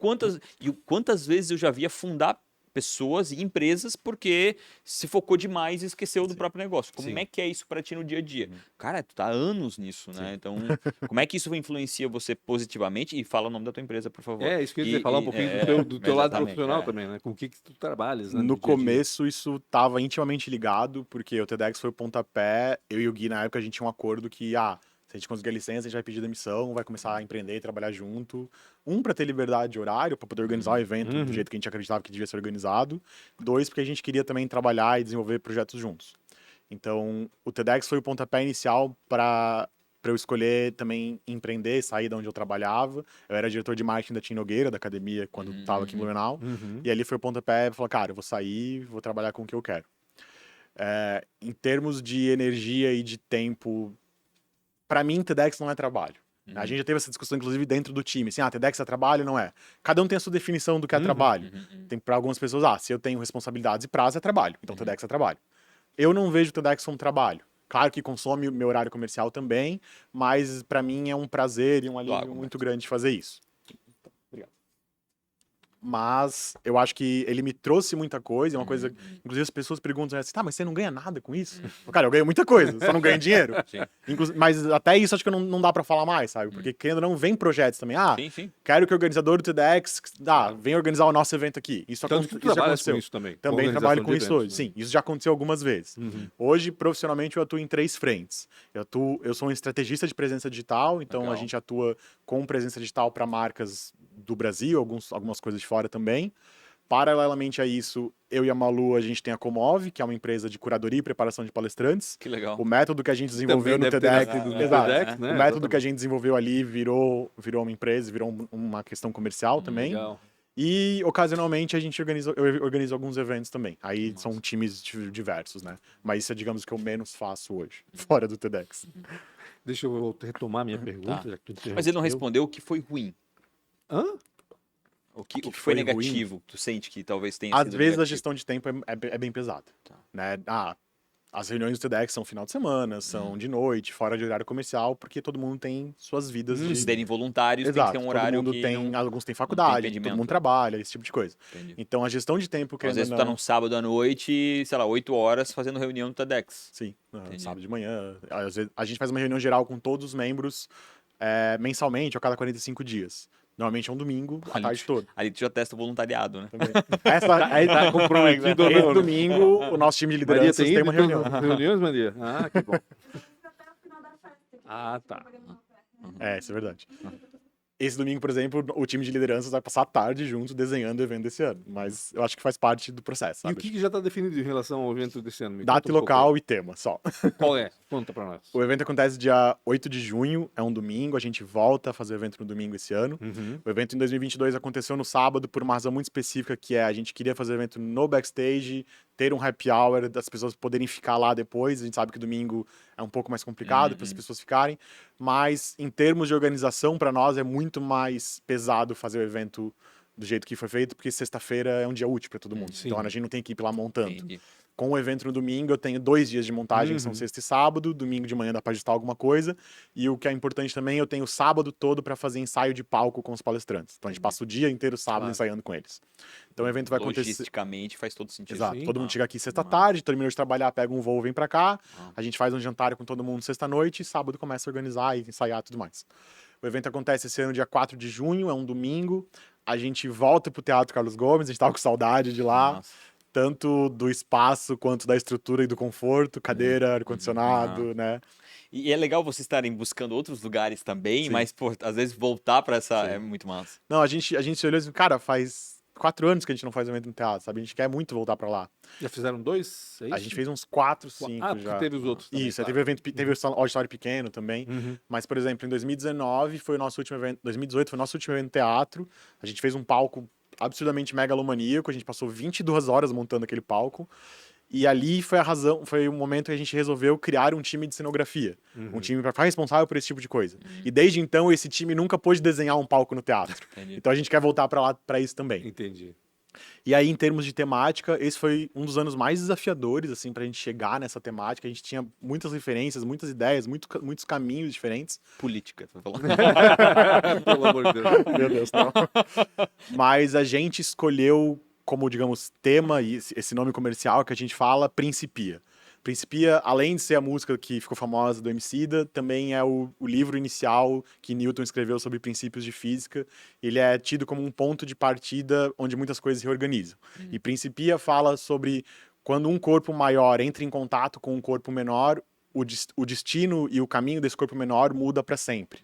quantas vezes eu já vi afundar pessoas e empresas porque se focou demais e esqueceu do próprio negócio. Como Sim. é que é isso para ti no dia a dia? Cara, tu tá há anos nisso, né? Então, como é que isso influencia você positivamente? E fala o nome da tua empresa, por favor. É, isso que eu ia dizer, falar um pouquinho do teu lado exatamente, profissional também, né? Com o que tu trabalhas, né? No dia a dia. começo, isso estava intimamente ligado, porque o TEDx foi o pontapé. Eu e o Gui, na época, a gente tinha um acordo que, se a gente conseguir a licença, a gente vai pedir demissão, vai começar a empreender e trabalhar junto. Para ter liberdade de horário, para poder organizar o evento do jeito que a gente acreditava que devia ser organizado. 2, porque a gente queria também trabalhar e desenvolver projetos juntos. Então, o TEDx foi o pontapé inicial para eu escolher também empreender, sair de onde eu trabalhava. Eu era diretor de marketing da Tim Nogueira, da academia, quando estava aqui em Blumenau. E ali foi o pontapé para falar, cara, eu vou sair, vou trabalhar com o que eu quero. Em termos de energia e de tempo, para mim, TEDx não é trabalho. A gente já teve essa discussão, inclusive, dentro do time. Assim, TEDx é trabalho? Não é. Cada um tem a sua definição do que é trabalho. Tem para algumas pessoas, se eu tenho responsabilidades e prazo, é trabalho. Então, TEDx é trabalho. Eu não vejo o TEDx como trabalho. Claro que consome o meu horário comercial também, mas para mim é um prazer e um alívio muito grande fazer isso. Obrigado. Mas eu acho que ele me trouxe muita coisa, é uma coisa... Inclusive as pessoas perguntam assim, mas você não ganha nada com isso? Cara, eu ganho muita coisa, só não ganho dinheiro. Mas até isso acho que não dá pra falar mais, sabe? Porque querendo ou não, vem projetos também. Sim. Quero que o organizador do TEDx vem organizar o nosso evento aqui. Isso Então, tu já trabalhas aconteceu. com isso também? Também trabalho com isso hoje. Né? Sim, isso já aconteceu algumas vezes. Hoje, profissionalmente, eu atuo em 3 frentes. Eu sou um estrategista de presença digital, então a gente atua com presença digital para marcas do Brasil, algumas coisas de fora também. Paralelamente a isso, eu e a Malu, a gente tem a Comove, que é uma empresa de curadoria e preparação de palestrantes. Que legal. O método que a gente desenvolveu no deve ter TEDx, nascido no exato. TEDx, né? O método que a gente desenvolveu ali virou uma empresa, virou uma questão comercial também. Legal. E, ocasionalmente, eu organizo alguns eventos também. Aí são times diversos, né? Mas isso é, digamos, o que eu menos faço hoje, fora do TEDx. Deixa eu retomar minha pergunta. Tá. Já que tu Mas ele não interrompeu. respondeu o que foi ruim. Hã? O que foi foi negativo? Tu sente que talvez tenha Às sido vezes a negativo? gestão de tempo é bem pesada. Né? As reuniões do TEDx são final de semana, são de noite, fora de horário comercial, porque todo mundo tem suas vidas Se derem voluntários, tem que Exato, ter um horário todo mundo que tem, não... alguns têm faculdade, todo impedimento. mundo trabalha, esse tipo de coisa. Entendi. Então a gestão de tempo, Às vezes tu querendo tá ou não... num sábado à noite, sei lá, 8 horas fazendo reunião no TEDx. Sim, Entendi. sábado de manhã. Às vezes, a gente faz uma reunião geral com todos os membros mensalmente, a cada 45 dias. Normalmente é um domingo, a tarde toda. Ali tu já testa o voluntariado, né? Também. Tá comprometido ou Esse não? né? domingo, o nosso time de Maria lideranças tem tem ido uma em todas reunião. as reuniões, Maria? Ah, que bom. Até o final da festa. que Ah, tá. trabalhando na festa. Isso é verdade. Esse domingo, por exemplo, o time de lideranças vai passar a tarde junto desenhando o evento desse ano. Mas eu acho que faz parte do processo, E sabe? o que já está definido em relação ao evento desse ano? Me Data conta e um pouco local e tema, só. aí. Qual é? Conta pra nós. O evento acontece dia 8 de junho, é um domingo, a gente volta a fazer o evento no domingo esse ano. O evento em 2022 aconteceu no sábado por uma razão muito específica, que a gente queria fazer o evento no backstage, ter um happy hour, das pessoas poderem ficar lá depois. A gente sabe que domingo é um pouco mais complicado para as pessoas ficarem, mas em termos de organização, para nós é muito mais pesado fazer o evento do jeito que foi feito, porque sexta-feira é um dia útil para todo mundo. Sim. Então a gente não tem que ir lá montando. Entendi. Com o evento no domingo, eu tenho 2 dias de montagem, que são sexta e sábado. Domingo de manhã dá para ajustar alguma coisa. E o que é importante também, eu tenho o sábado todo para fazer ensaio de palco com os palestrantes. Então a gente passa o dia inteiro sábado ensaiando com eles. Então o evento vai acontecer. Logisticamente faz todo sentido. Exato. Sim. Todo mundo chega aqui sexta-tarde, terminou de trabalhar, pega um voo, vem para cá. A gente faz um jantar com todo mundo sexta-noite e sábado começa a organizar e ensaiar e tudo mais. O evento acontece esse ano dia 4 de junho, é um domingo. A gente volta pro Teatro Carlos Gomes, a gente tava com saudade de lá. Nossa. Tanto do espaço quanto da estrutura e do conforto, cadeira, ar-condicionado, né? E é legal vocês estarem buscando outros lugares também, Sim. mas, pô, às vezes voltar pra essa é muito massa. Não, a gente se olhou e disse, cara, faz 4 anos que a gente não faz evento no teatro, sabe? A gente quer muito voltar pra lá. Já fizeram 2? É isso? A gente fez uns 4, 5 porque já. teve os outros também, Isso, aí claro. teve evento, teve o auditório pequeno também. Mas, por exemplo, em 2019 foi o nosso último evento, 2018 foi o nosso último evento no teatro. A gente fez um palco absurdamente megalomaníaco, a gente passou 22 horas montando aquele palco. E ali foi a razão, foi o momento que a gente resolveu criar um time de cenografia. Um time para ficar responsável por esse tipo de coisa. E desde então, esse time nunca pôde desenhar um palco no teatro. Entendi. Então a gente quer voltar para lá para isso também. Entendi. E aí, em termos de temática, esse foi um dos anos mais desafiadores, assim, pra gente chegar nessa temática. A gente tinha muitas referências, muitas ideias, muitos caminhos diferentes. Política, você falou. Pelo amor de Deus. Meu Deus, não. Mas a gente escolheu como, digamos, tema, e esse nome comercial que a gente fala, Principia. Principia, além de ser a música que ficou famosa do Emicida, também é o livro inicial que Newton escreveu sobre princípios de física. Ele é tido como um ponto de partida onde muitas coisas se reorganizam. E Principia fala sobre quando um corpo maior entra em contato com um corpo menor, o destino e o caminho desse corpo menor muda para sempre.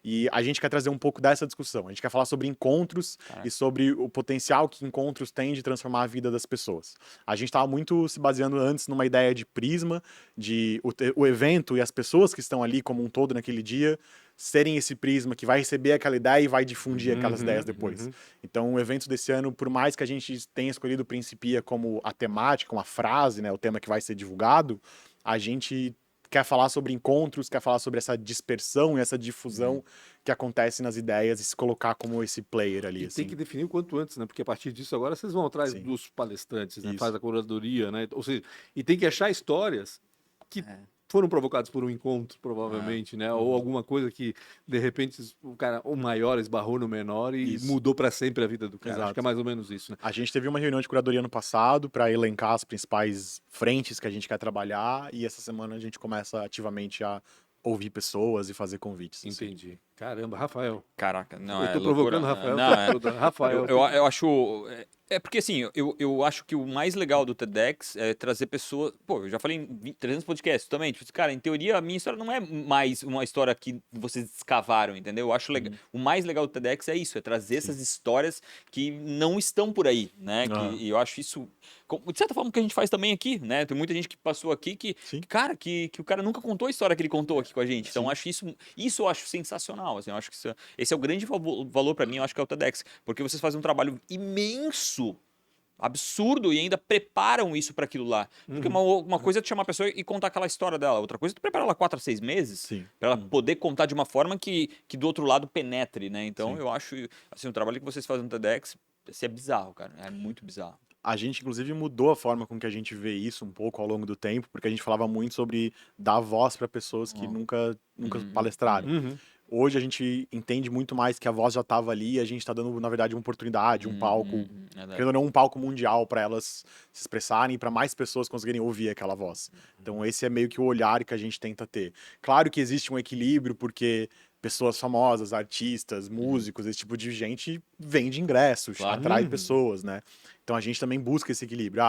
E a gente quer trazer um pouco dessa discussão. A gente quer falar sobre encontros e sobre o potencial que encontros têm de transformar a vida das pessoas. A gente estava muito se baseando antes numa ideia de prisma, de o evento e as pessoas que estão ali como um todo naquele dia serem esse prisma que vai receber aquela ideia e vai difundir aquelas ideias depois. Então, o evento desse ano, por mais que a gente tenha escolhido o Principia como a temática, como a frase, né, o tema que vai ser divulgado, a gente quer falar sobre encontros, quer falar sobre essa dispersão e essa difusão que acontece nas ideias e se colocar como esse player ali, E assim. tem que definir o quanto antes, né? Porque a partir disso agora vocês vão atrás Sim. dos palestrantes, né? Isso. Faz a curadoria, né? Ou seja, e tem que achar histórias que foram provocadas por um encontro, provavelmente, né? Ou alguma coisa que, de repente, o maior esbarrou no menor e Isso. mudou para sempre a vida do cara. Acho Exato. que é mais ou menos isso, né? A gente teve uma reunião de curadoria no passado para elencar as principais frentes que a gente quer trabalhar e essa semana a gente começa ativamente a ouvir pessoas e fazer convites. assim. Entendi. Caramba, Rafael. Caraca, não, Eu tô é provocando loucura. Rafael. Não, é, Rafael. eu acho. É porque assim, eu acho que o mais legal do TEDx é trazer pessoas. Pô, eu já falei em 300 podcasts também. Tipo, cara, em teoria, a minha história não é mais uma história que vocês escavaram, entendeu? Eu acho legal. O mais legal do TEDx é isso, é trazer essas histórias que não estão por aí, né? E eu acho isso. De certa forma, que a gente faz também aqui, né? Tem muita gente que passou aqui que o cara nunca contou a história que ele contou aqui com a gente. Então, acho isso eu acho sensacional. Assim, eu acho que esse é o grande valor para mim, eu acho que é o TEDx. Porque vocês fazem um trabalho imenso, absurdo, e ainda preparam isso para aquilo lá. Porque uma coisa é tu chamar a pessoa e contar aquela história dela, outra coisa é tu preparar ela 4 a 6 meses para ela poder contar de uma forma que do outro lado penetre, né? Então eu acho, assim, o trabalho que vocês fazem no TEDx, assim, é bizarro, cara. É muito bizarro. A gente, inclusive, mudou a forma com que a gente vê isso um pouco ao longo do tempo, porque a gente falava muito sobre dar voz para pessoas que nunca palestraram. Hoje a gente entende muito mais que a voz já estava ali e a gente está dando, na verdade, uma oportunidade, um palco, querendo ou não, um palco mundial para elas se expressarem e para mais pessoas conseguirem ouvir aquela voz. Então esse é meio que o olhar que a gente tenta ter. Claro que existe um equilíbrio, porque pessoas famosas, artistas, músicos, esse tipo de gente vende ingressos, atrai pessoas, né? Então a gente também busca esse equilíbrio.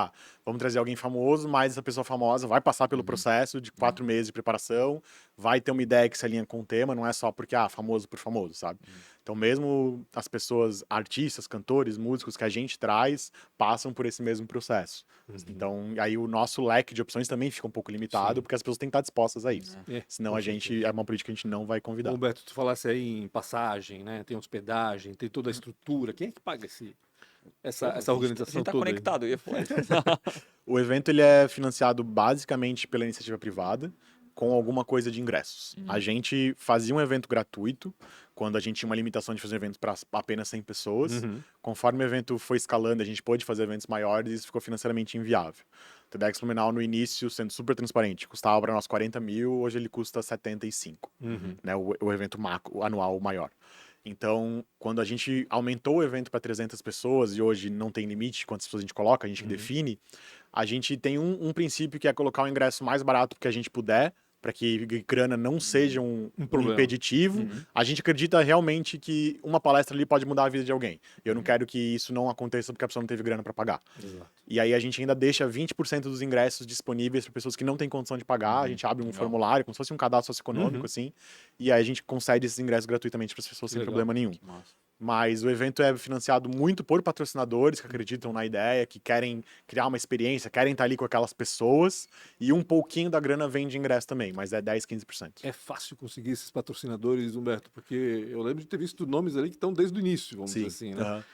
Vamos trazer alguém famoso, mas essa pessoa famosa vai passar pelo processo de 4 meses de preparação, vai ter uma ideia que se alinha com o tema, não é só porque, famoso por famoso, sabe? Então mesmo as pessoas, artistas, cantores, músicos que a gente traz, passam por esse mesmo processo. Então aí o nosso leque de opções também fica um pouco limitado, porque as pessoas têm que estar dispostas a isso. Senão a gente, é uma política que a gente não vai convidar. Humberto, tu falasse aí em passagem, né? Tem hospedagem, tem toda a estrutura. Quem é que paga essa organização A gente tá toda aí? conectado, eu ia falar. O evento ele é financiado basicamente pela iniciativa privada, com alguma coisa de ingressos. A gente fazia um evento gratuito, quando a gente tinha uma limitação de fazer eventos para apenas 100 pessoas. Conforme o evento foi escalando, a gente pôde fazer eventos maiores e isso ficou financeiramente inviável. O TEDx Blumenau, no início, sendo super transparente, custava para nós 40 mil, hoje ele custa 75, né, o evento anual maior. Então, quando a gente aumentou o evento para 300 pessoas, e hoje não tem limite quantas pessoas a gente coloca, a gente que define, a gente tem um princípio que é colocar o ingresso mais barato que a gente puder, para que grana não seja um impeditivo. A gente acredita realmente que uma palestra ali pode mudar a vida de alguém. Eu não quero que isso não aconteça porque a pessoa não teve grana para pagar. E aí a gente ainda deixa 20% dos ingressos disponíveis para pessoas que não têm condição de pagar. A gente abre um formulário, como se fosse um cadastro socioeconômico, assim, e aí a gente concede esses ingressos gratuitamente para as pessoas sem problema nenhum. Mas o evento é financiado muito por patrocinadores que acreditam na ideia, que querem criar uma experiência, querem estar ali com aquelas pessoas, e um pouquinho da grana vem de ingresso também, mas é 10, 15%. É fácil conseguir esses patrocinadores, Humberto, porque eu lembro de ter visto nomes ali que estão desde o início, vamos dizer assim, né?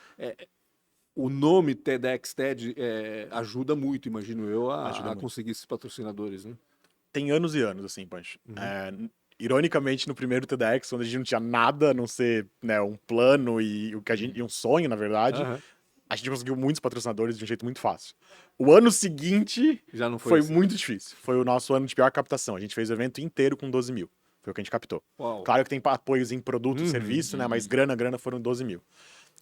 o nome TEDx TED ajuda muito, imagino eu, Ajuda a muito. conseguir esses patrocinadores, né? Tem anos e anos, assim, Pancho. Ironicamente, no primeiro TEDx, onde a gente não tinha nada a não ser, né, um plano e um sonho, na verdade, Aham. a gente conseguiu muitos patrocinadores de um jeito muito fácil. O ano seguinte Já não foi assim. muito difícil. Foi o nosso ano de pior captação. A gente fez o evento inteiro com 12 mil. Foi o que a gente captou. Uau. Claro que tem apoios em produto e serviço, né? Mas grana foram 12 mil.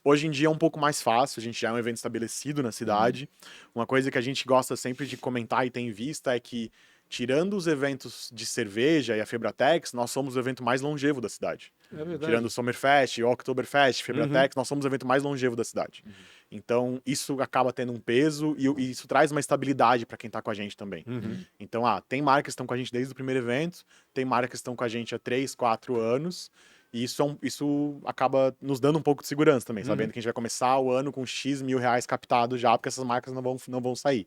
Hoje em dia é um pouco mais fácil, a gente já é um evento estabelecido na cidade. Uma coisa que a gente gosta sempre de comentar e tem em vista é que, tirando os eventos de cerveja e a Febratex, nós somos o evento mais longevo da cidade. É verdade. Tirando o Summerfest, o Oktoberfest, Febratex, nós somos o evento mais longevo da cidade. Então, isso acaba tendo um peso e isso traz uma estabilidade para quem está com a gente também. Então, tem marcas que estão com a gente desde o primeiro evento, tem marcas que estão com a gente há 3, 4 anos, e isso acaba nos dando um pouco de segurança também, sabendo que a gente vai começar o ano com X mil reais captado já, porque essas marcas não vão sair.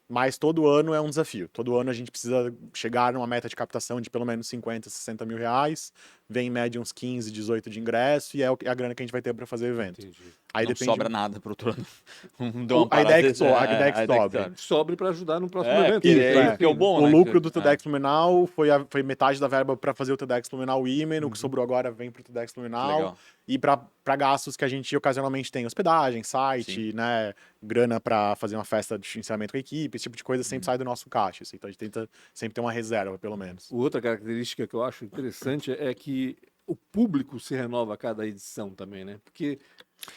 Mas todo ano é um desafio. Todo ano a gente precisa chegar numa meta de captação de pelo menos 50, 60 mil reais. Vem em média uns 15, 18 de ingresso e é a grana que a gente vai ter para fazer o evento. Entendi. Aí Não depende. sobra nada pro outro ano. Dá uma A parada ideia é que desse- sobre. Sobre para ajudar no próximo É, evento. porque é que é o bom, O né? lucro do TEDx Blumenau foi metade da verba para fazer o TEDx Blumenau Women, o que sobrou agora vem pro TEDx Blumenau. Legal. E para gastos que a gente ocasionalmente tem, hospedagem, site, né, grana para fazer uma festa de encerramento com a equipe, esse tipo de coisa sempre sai do nosso caixa. Assim, então a gente tenta sempre ter uma reserva, pelo menos. Outra característica que eu acho interessante é que o público se renova a cada edição também, né? Porque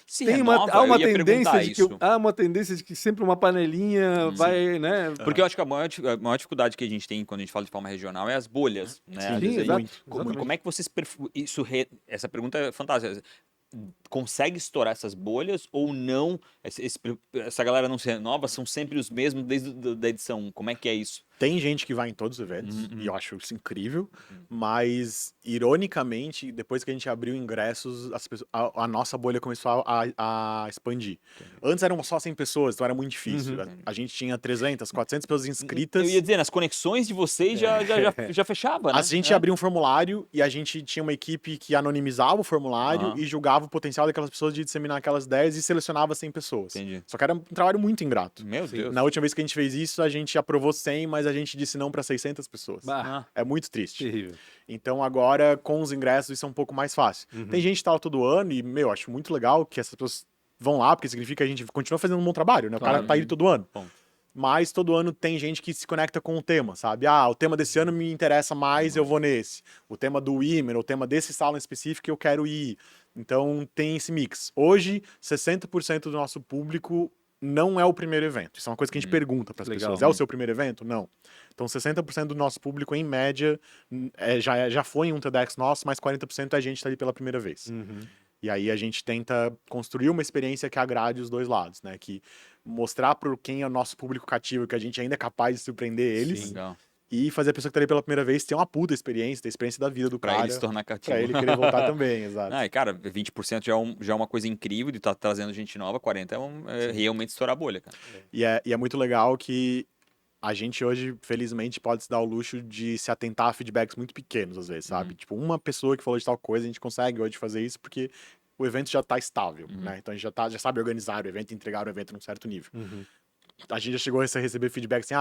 Se há renova, uma eu ia tendência perguntar de que isso. há uma tendência de que sempre uma panelinha vai, né? Porque eu acho que a maior dificuldade que a gente tem quando a gente fala de forma regional é as bolhas, né? Sim, Às vezes exato, aí, exatamente. como é que vocês essa pergunta é fantástica. Consegue estourar essas bolhas ou não? Essa galera não se renova, são sempre os mesmos desde da edição 1. Como é que é isso? Tem gente que vai em todos os eventos, e eu acho isso incrível, mas, ironicamente, depois que a gente abriu ingressos, a nossa bolha começou a expandir. Antes eram só 100 pessoas, então era muito difícil. A gente tinha 300, 400 pessoas inscritas. Eu ia dizer, nas conexões de vocês já fechava, né? A gente abria um formulário e a gente tinha uma equipe que anonimizava o formulário e julgava o potencial daquelas pessoas de disseminar aquelas ideias e selecionava 100 pessoas. Entendi. Só que era um trabalho muito ingrato. Meu Deus. Na última vez que a gente fez isso, a gente aprovou 100, mas a gente disse não para 600 pessoas. Bah, É muito triste. terrível. Então agora, com os ingressos, isso é um pouco mais fácil. Tem gente que tá lá todo ano e, acho muito legal que essas pessoas vão lá, porque significa que a gente continua fazendo um bom trabalho, né? O cara tá aí todo ano. Bom. Mas todo ano tem gente que se conecta com o tema, sabe? Ah, o tema desse ano me interessa mais, eu vou nesse. O tema do Women, o tema desse salão específico, eu quero ir. Então tem esse mix. Hoje, 60% do nosso público não é o primeiro evento. Isso é uma coisa que a gente pergunta para as Legal. pessoas. É o seu primeiro evento? Não. Então 60% do nosso público, em média, já foi em um TEDx nosso, mas 40% é a gente tá ali pela primeira vez. E aí a gente tenta construir uma experiência que agrade os dois lados, né? Que mostrar para quem é o nosso público cativo que a gente ainda é capaz de surpreender eles. Legal. E fazer a pessoa que tá ali pela primeira vez ter uma puta experiência, ter a experiência da vida do Pra cara. ele se tornar cativo. Pra ele querer voltar também, exato. Ah, e cara, 20% já é uma coisa incrível de estar trazendo gente nova, 40% é realmente estourar a bolha, cara. E é muito legal que a gente hoje, felizmente, pode se dar o luxo de se atentar a feedbacks muito pequenos, às vezes, sabe? Tipo, uma pessoa que falou de tal coisa, a gente consegue hoje fazer isso porque o evento já tá estável, né? Então a gente já sabe organizar o evento e entregar o evento num certo nível. A gente já chegou a receber feedback assim,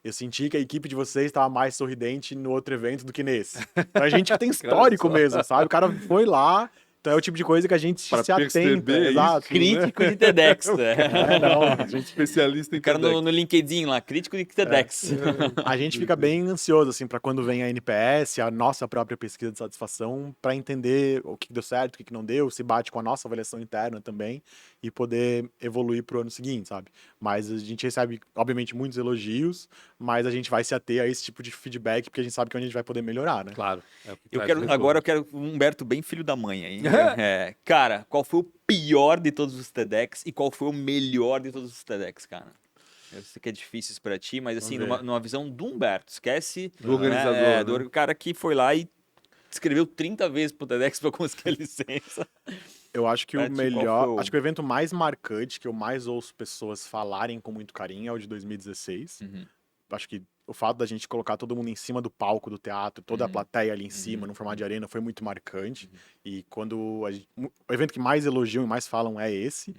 eu senti que a equipe de vocês estava mais sorridente no outro evento do que nesse. Então a gente já tem histórico mesmo, sabe? O cara foi lá, então é o tipo de coisa que a gente Pra se atenta. perceber isso, Exato. Crítico de TEDx, né? Não, A gente é especialista em O cara TEDx. no LinkedIn lá, crítico de TEDx. a gente fica bem ansioso, assim, para quando vem a NPS, a nossa própria pesquisa de satisfação, para entender o que deu certo, o que não deu, se bate com a nossa avaliação interna também, e poder evoluir pro ano seguinte, sabe? Mas a gente recebe, obviamente, muitos elogios, mas a gente vai se ater a esse tipo de feedback, porque a gente sabe que é onde a gente vai poder melhorar, né? Claro. É o que Eu traz quero, retorno. agora eu quero um Humberto bem filho da mãe aí. Cara, qual foi o pior de todos os TEDx e qual foi o melhor de todos os TEDx, cara? Eu sei que é difícil isso pra ti, mas assim, Vamos ver. numa visão do Humberto, esquece Do organizador, né? do cara que foi lá e escreveu 30 vezes pro TEDx pra conseguir a licença. Eu acho que Pra o ti, qual foi melhor, o- acho que o evento mais marcante, que eu mais ouço pessoas falarem com muito carinho, é o de 2016. Acho que o fato da gente colocar todo mundo em cima do palco do teatro, toda a plateia ali em cima, no formato de arena, foi muito marcante. E quando o evento que mais elogiam e mais falam é esse.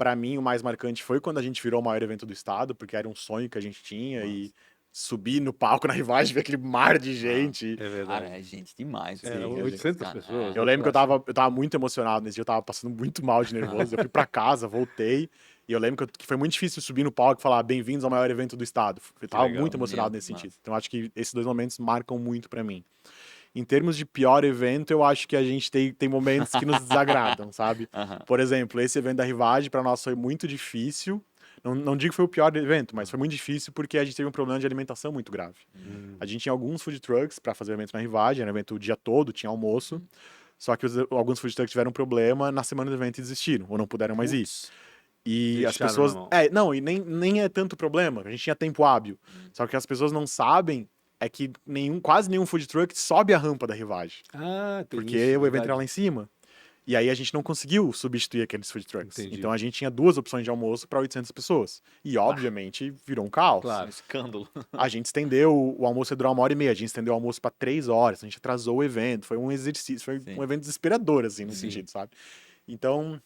Pra mim, o mais marcante foi quando a gente virou o maior evento do estado, porque era um sonho que a gente tinha e subir no palco na Rivage, ver aquele mar de gente. É Cara, verdade. é gente demais. Era assim, 800 cara. pessoas. Eu lembro que eu tava muito emocionado nesse dia, eu tava passando muito mal de nervoso. Eu fui pra casa, voltei, e eu lembro que foi muito difícil subir no palco e falar bem-vindos ao maior evento do estado. Eu tava legal. muito emocionado Meu, nesse massa. sentido. Então acho que esses dois momentos marcam muito pra mim. Em termos de pior evento, eu acho que a gente tem momentos que nos desagradam, sabe? Aham. Por exemplo, esse evento da Rivage pra nós foi muito difícil. Não digo que foi o pior evento, mas foi muito difícil porque a gente teve um problema de alimentação muito grave. A gente tinha alguns food trucks para fazer o evento na Rivage, era um evento o dia todo, tinha almoço. Só que alguns food trucks tiveram um problema na semana do evento e desistiram, ou não puderam mais ir. E as Deixaram pessoas. na mão. Não, e nem é tanto problema, a gente tinha tempo hábil. Só que as pessoas não sabem é que quase nenhum food truck sobe a rampa da Rivage. Ah, tem Porque isso, o evento verdade. era lá em cima. E aí a gente não conseguiu substituir aqueles food trucks. Entendi. Então a gente tinha 2 opções de almoço para 800 pessoas. E obviamente virou um caos. Claro. Um escândalo. A gente estendeu, o almoço ia durar 1h30, a gente estendeu o almoço para 3 horas, a gente atrasou o evento, foi um exercício, foi Sim. um evento desesperador, assim, no Sim. sentido, sabe? Então,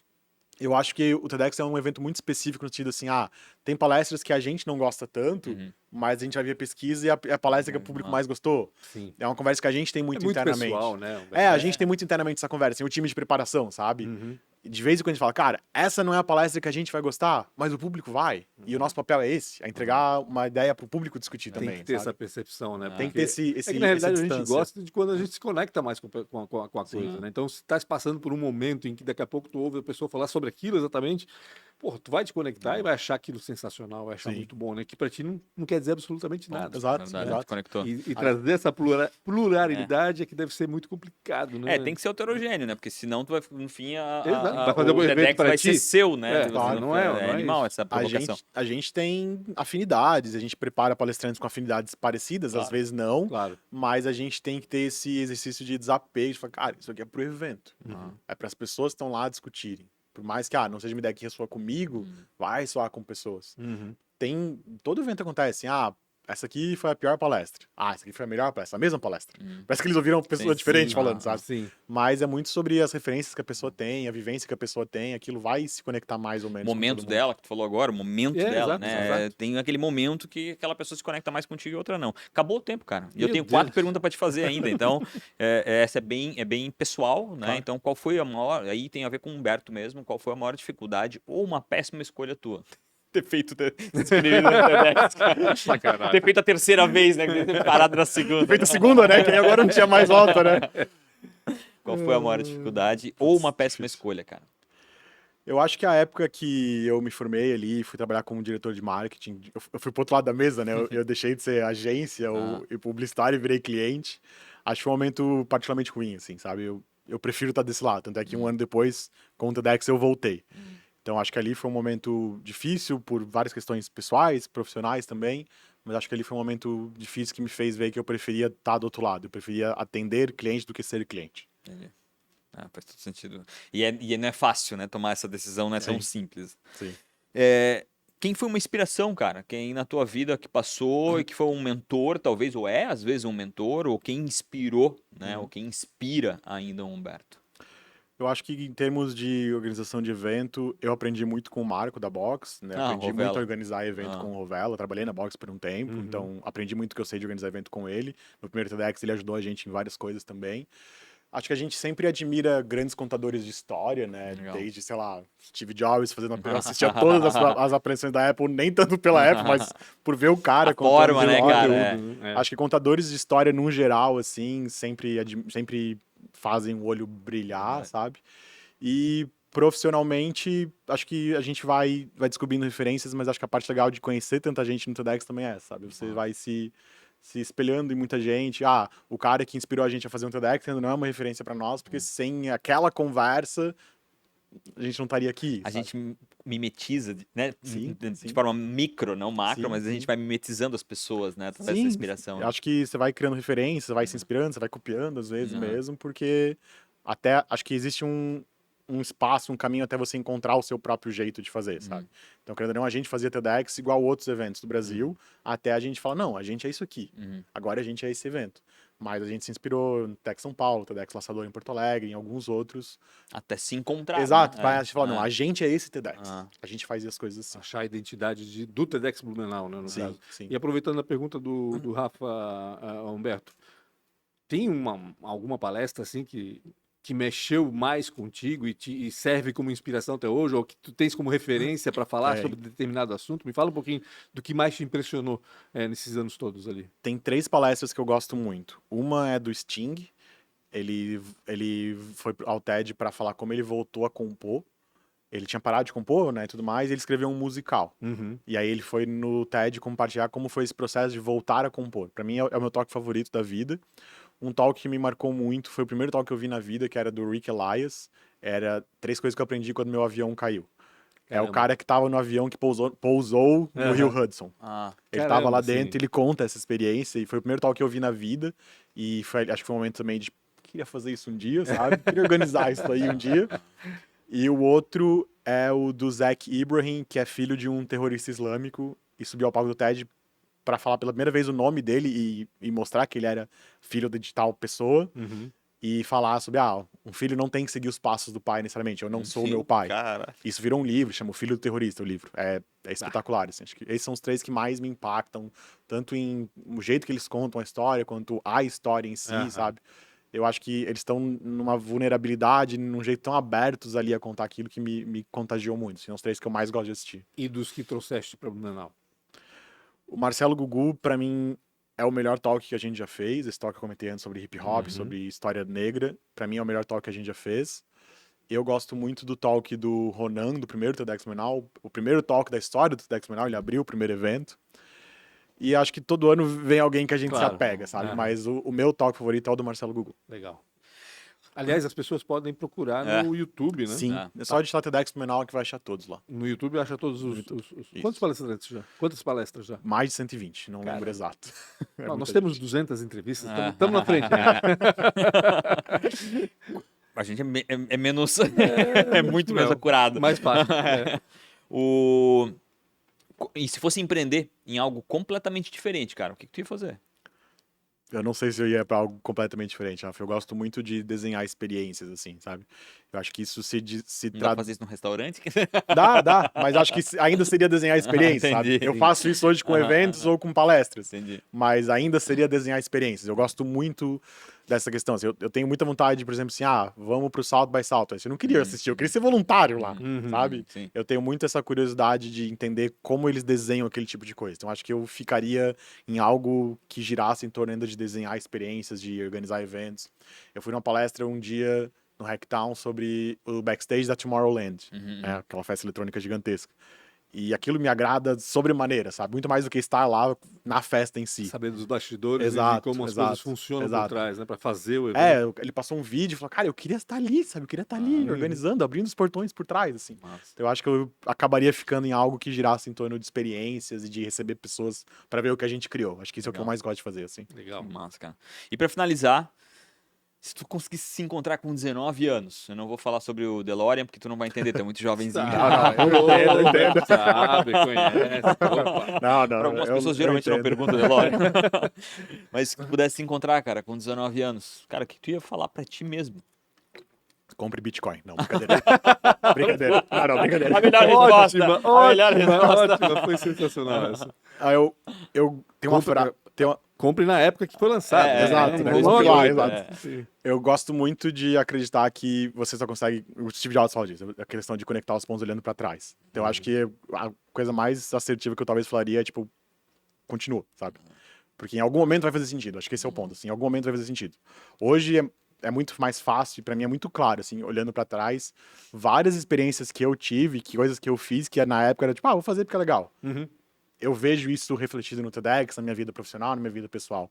eu acho que o TEDx é um evento muito específico no sentido assim, tem palestras que a gente não gosta tanto, Uhum. mas a gente vai ver a pesquisa e a palestra que o público mais gostou. Sim. É uma conversa que a gente tem É muito, muito internamente. pessoal, né? A gente tem muito internamente essa conversa, assim, o time de preparação, sabe? Uhum. De vez em quando a gente fala, cara, essa não é a palestra que a gente vai gostar, mas o público vai. E o nosso papel é esse, é entregar uma ideia pro público discutir Tem também, que ter sabe? essa percepção, né? Tem que Porque ter esse é que na realidade essa a gente distância. gosta de quando a gente se conecta mais com a coisa, né? Então, se tá se passando por um momento em que daqui a pouco tu ouve a pessoa falar sobre aquilo exatamente, porra, tu vai te conectar e vai achar aquilo sensacional, vai achar Sim. muito bom, né? Que pra ti não quer dizer absolutamente nada. Exato, Verdade, exato. conectou. E trazer essa pluralidade é que deve ser muito complicado, né? Tem que ser heterogêneo, né? Porque senão tu vai, no fim, Exato. Vai fazer o um evento TEDx pra vai ti? ser seu, né? É, Você claro, não é animal isso. essa A provocação. gente tem afinidades, a gente prepara palestrantes com afinidades parecidas, Claro. às vezes não, Claro. mas a gente tem que ter esse exercício de desapego, de falar, cara, isso aqui é pro evento. É para as pessoas que estão lá discutirem. Por mais que, não seja uma ideia que ressoa comigo, vai soar com pessoas. Uhum. Todo evento acontece assim, essa aqui foi a pior palestra. Essa aqui foi a melhor palestra, a mesma palestra. Parece que eles ouviram pessoas Sim, diferentes sim. falando, sabe? Sim. Mas é muito sobre as referências que a pessoa tem, a vivência que a pessoa tem, aquilo vai se conectar mais ou O menos com momento todo mundo. dela, que tu falou agora, o momento dela, exato, né? exato. Tem aquele momento que aquela pessoa se conecta mais contigo e outra não. Acabou o tempo, cara. E eu Meu tenho Deus. 4 perguntas pra te fazer ainda. Então, essa é bem pessoal, né? Claro. Então, qual foi a maior. Aí tem a ver com o Humberto mesmo. Qual foi a maior dificuldade ou uma péssima escolha tua? Ter feito inscrevido no TEDx, cara. Sacanagem. Ter feito a terceira vez, né? Ter parado na segunda. Feita a segunda, né? Que aí agora não tinha mais volta, né? Qual foi a maior dificuldade ou uma péssima escolha, cara? Eu acho que a época que eu me formei ali, fui trabalhar como diretor de marketing, eu fui pro outro lado da mesa, né? Eu deixei de ser agência e publicitário e virei cliente. Acho que foi um momento particularmente ruim, assim, sabe? Eu prefiro estar desse lado. Tanto é que um ano depois, com o TEDx, eu voltei. Então, acho que ali foi um momento difícil por várias questões pessoais, profissionais também. Mas acho que ali foi um momento difícil que me fez ver que eu preferia estar do outro lado. Eu preferia atender cliente do que ser cliente. Entendi. Faz todo sentido. E não é fácil, né? Tomar essa decisão não é tão simples. Sim. Quem foi uma inspiração, cara? Quem na tua vida que passou e que foi um mentor, talvez, ou às vezes um mentor, ou quem inspirou, né? Ou quem inspira ainda o Humberto? Eu acho que em termos de organização de evento, eu aprendi muito com o Marco da Box, né? Aprendi Rovella. muito a organizar evento com o Rovella. Trabalhei na Box por um tempo, então aprendi muito que eu sei de organizar evento com ele. No primeiro TEDx ele ajudou a gente em várias coisas também. Acho que a gente sempre admira grandes contadores de história, né? Legal. Desde, sei lá, Steve Jobs fazendo... Eu assistia todas as apresentações da Apple, nem tanto pela Apple, mas por ver o cara A contando forma, de né, lá. cara? Acho que contadores de história, num geral, assim, sempre fazem o olho brilhar, sabe? E profissionalmente, acho que a gente vai descobrindo referências, mas acho que a parte legal de conhecer tanta gente no TEDx também é, sabe? Você vai se espelhando em muita gente. O cara que inspirou a gente a fazer um TEDx ainda não é uma referência para nós, porque sem aquela conversa, a gente não estaria aqui. A sabe? gente mimetiza, né? Sim, de sim. forma micro, não macro, Sim, mas a gente sim. vai mimetizando as pessoas, né? Através Sim, dessa inspiração. eu acho que você vai criando referências, você vai se inspirando, você vai copiando às vezes Uhum. mesmo, porque até acho que existe um espaço, um caminho até você encontrar o seu próprio jeito de fazer, sabe? Então, querendo ou não, a gente fazia TEDx igual outros eventos do Brasil, até a gente falar, não, a gente é isso aqui, agora a gente é esse evento. Mas a gente se inspirou no TEDx São Paulo, TEDx Laçador em Porto Alegre, em alguns outros. Até se encontrar. Exato, né? pra gente falar, não, a gente é esse TEDx. Ah. A gente faz as coisas assim. Achar a identidade do TEDx Blumenau, né, no Sim, caso. sim. E aproveitando a pergunta do Rafa, Humberto, tem alguma palestra assim que mexeu mais contigo e serve como inspiração até hoje, ou que tu tens como referência para falar Tem. sobre determinado assunto? Me fala um pouquinho do que mais te impressionou nesses anos todos ali. Tem 3 palestras que eu gosto muito. Uma é do Sting. Ele foi ao TED para falar como ele voltou a compor. Ele tinha parado de compor, né, e tudo mais, e ele escreveu um musical. Uhum. E aí ele foi no TED compartilhar como foi esse processo de voltar a compor. Para mim é o meu talk favorito da vida. Um talk que me marcou muito foi o primeiro talk que eu vi na vida, que era do Rick Elias. Era 3 coisas que eu aprendi quando meu avião caiu. É o Caramba. cara que tava no avião que pousou no Rio Hudson. Ah, Ele Caramba, tava lá sim. dentro, ele conta essa experiência, e foi o primeiro talk que eu vi na vida. E acho que foi um momento também de queria fazer isso um dia, sabe? Queria organizar isso aí um dia. E o outro é o do Zach Ibrahim, que é filho de um terrorista islâmico, e subiu ao palco do TED para falar pela primeira vez o nome dele e mostrar que ele era filho de tal pessoa, Uhum. e falar sobre, um filho não tem que seguir os passos do pai necessariamente, eu não sou meu pai. Cara. Isso virou um livro, chama O Filho do Terrorista, o livro. É espetacular, assim. Acho que esses são os 3 que mais me impactam, tanto em o jeito que eles contam a história, quanto a história em si, Aham. sabe? Eu acho que eles estão numa vulnerabilidade, num jeito tão abertos ali a contar aquilo que me contagiou muito. São os 3 que eu mais gosto de assistir. E dos que trouxeste para Blumenau? O Marcelo Gugu, pra mim, é o melhor talk que a gente já fez. Esse talk que eu comentei antes sobre hip hop, sobre história negra. Pra mim é o melhor talk que a gente já fez. Eu gosto muito do talk do Ronan, do primeiro TEDx Blumenau. O primeiro talk da história do TEDx Blumenau, ele abriu o primeiro evento. E acho que todo ano vem alguém que a gente se Claro. apega, sabe? Aham. Mas o meu talk favorito é o do Marcelo Gugu. Legal. Aliás, as pessoas podem procurar É. no YouTube, né? Sim, Ah, é só digitar TEDx Blumenau que vai achar todos lá. No YouTube acha todos os... Isso. Quantos palestrantes já? Quantas palestras já? Mais de 120, não Caramba. lembro exato. É Não, nós muita temos gente. 200 entrevistas, Ah. estamos na frente. A gente é menos. É muito menos Não, acurado. mais fácil. É. E se fosse empreender em algo completamente diferente, cara, o que tu ia fazer? Eu não sei se eu ia pra algo completamente diferente, Rafa. Eu gosto muito de desenhar experiências, assim, sabe? Eu acho que isso se Não dá pra fazer isso no restaurante? Dá, mas acho que ainda seria desenhar experiências, sabe? Entendi. Eu faço isso hoje com eventos ou com palestras, Entendi. mas ainda seria desenhar experiências. Eu gosto muito dessa questão. Assim, eu tenho muita vontade, por exemplo, assim, vamos pro South by Southwest. Eu não queria assistir, eu queria ser voluntário lá, sabe? Sim. Eu tenho muito essa curiosidade de entender como eles desenham aquele tipo de coisa. Então, acho que eu ficaria em algo que girasse em torno ainda de desenhar experiências, de organizar eventos. Eu fui numa palestra um dia no Hacktown sobre o backstage da Tomorrowland, né, aquela festa eletrônica gigantesca. E aquilo me agrada sobremaneira, sabe? Muito mais do que estar lá na festa em si. Saber dos bastidores e de Exato, como as exato, coisas funcionam por exato. trás, né? Para fazer o evento. Ele passou um vídeo e falou, cara, eu queria estar ali, sabe? Eu queria estar ali, organizando, abrindo os portões por trás, assim. Massa. Então, eu acho que eu acabaria ficando em algo que girasse em torno de experiências e de receber pessoas para ver o que a gente criou. Acho que isso é o que eu Legal. mais gosto de fazer, assim. Legal. Massa, cara. E pra finalizar, se tu conseguisse se encontrar com 19 anos, eu não vou falar sobre o DeLorean, porque tu não vai entender, tu é muito jovenzinho. eu entendo. Sabe, conhece. Opa. Não, Para algumas eu pessoas geralmente não entendo. perguntam o DeLorean. Mas se tu pudesse se encontrar, cara, com 19 anos, cara, o que tu ia falar pra ti mesmo? Compre Bitcoin. Não, brincadeira. Brincadeira. Não, brincadeira. A melhor resposta. Ótima, A melhor resposta. ótima. Foi sensacional essa. Eu tenho uma frase. Compre na época que foi lançado. É, né? exato, né? Logo, Lá, é. exato. Sim. Eu gosto muito de acreditar que você só consegue. O Steve Jobs fala disso, a questão de conectar os pontos olhando pra trás. Então eu acho que a coisa mais assertiva que eu talvez falaria é, tipo, continua, sabe? Porque em algum momento vai fazer sentido. Acho que esse é o ponto, assim, em algum momento vai fazer sentido. Hoje é muito mais fácil, pra mim é muito claro, assim, olhando pra trás, várias experiências que eu tive, que coisas que eu fiz, que na época era tipo, vou fazer porque é legal. Uhum. Eu vejo isso refletido no TEDx, na minha vida profissional, na minha vida pessoal.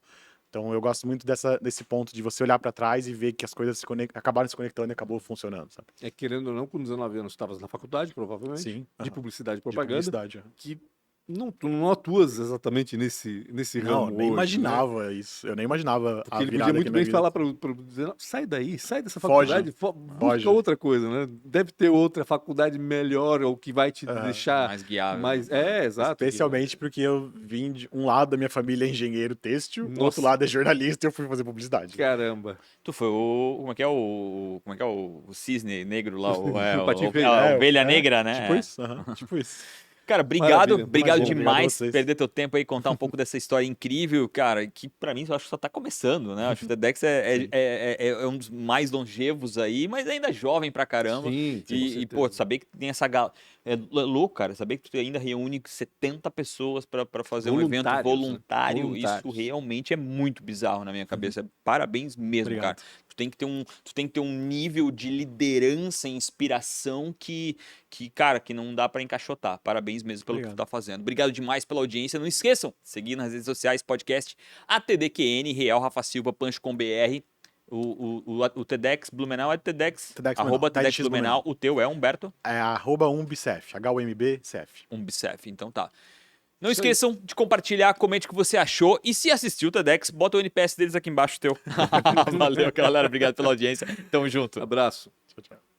Então eu gosto muito desse ponto de você olhar pra trás e ver que as coisas acabaram se conectando e acabou funcionando, sabe? Querendo ou não, com 19 anos estavas na faculdade, provavelmente, Sim. de aham. publicidade e De propaganda, publicidade, aham. que Tu não atuas exatamente nesse Não, ramo nem hoje, né? imaginava isso. Eu nem imaginava a Porque ele virada podia muito que a bem minha vida... falar para dizer, "Não, sai daí, sai dessa Foge, faculdade, busca foge. outra coisa, né? Deve ter outra faculdade melhor ou que vai te Aham. deixar Mais guiável. mais... né? Exato. Especialmente porque eu vim de um lado da minha família é engenheiro têxtil, o Nossa. outro lado é jornalista e eu fui fazer publicidade. Caramba. Tu foi o. Como é que é o. Como é que é o cisne negro lá? O patinho feio. A ovelha negra, né? Tipo É. isso, tipo isso. Cara, obrigado Maravilha. obrigado Imagina, demais obrigado a por vocês. perder teu tempo aí, contar um pouco dessa história incrível, cara, que pra mim eu acho que só tá começando, né? Acho que o TEDx é um dos mais longevos aí, mas ainda jovem pra caramba. Sim, com E, pô, certeza. saber que tem essa galera. É louco, cara, saber que tu ainda reúne 70 pessoas pra fazer um evento Voluntários, né? voluntário, isso Voluntários. realmente é muito bizarro na minha cabeça. Parabéns mesmo, Obrigado. cara. Tu tem que ter um nível de liderança e inspiração que cara, que não dá pra encaixotar. Parabéns mesmo pelo que tu Obrigado. tá fazendo. Obrigado demais pela audiência. Não esqueçam de seguir nas redes sociais, podcast ATDQN, Real Rafa Silva, Punch com BR. O TEDx Blumenau é TEDx, TEDx arroba Blumenau, TEDx Blumenau. O teu é Humberto É @umbcef, HUMBCF. Umbicef. Então tá. Não Isso aí. esqueçam de compartilhar, comente o que você achou. E se assistiu o TEDx, bota o NPS deles aqui embaixo teu. Valeu, galera. Obrigado pela audiência. Tamo junto. Abraço. Tchau, tchau.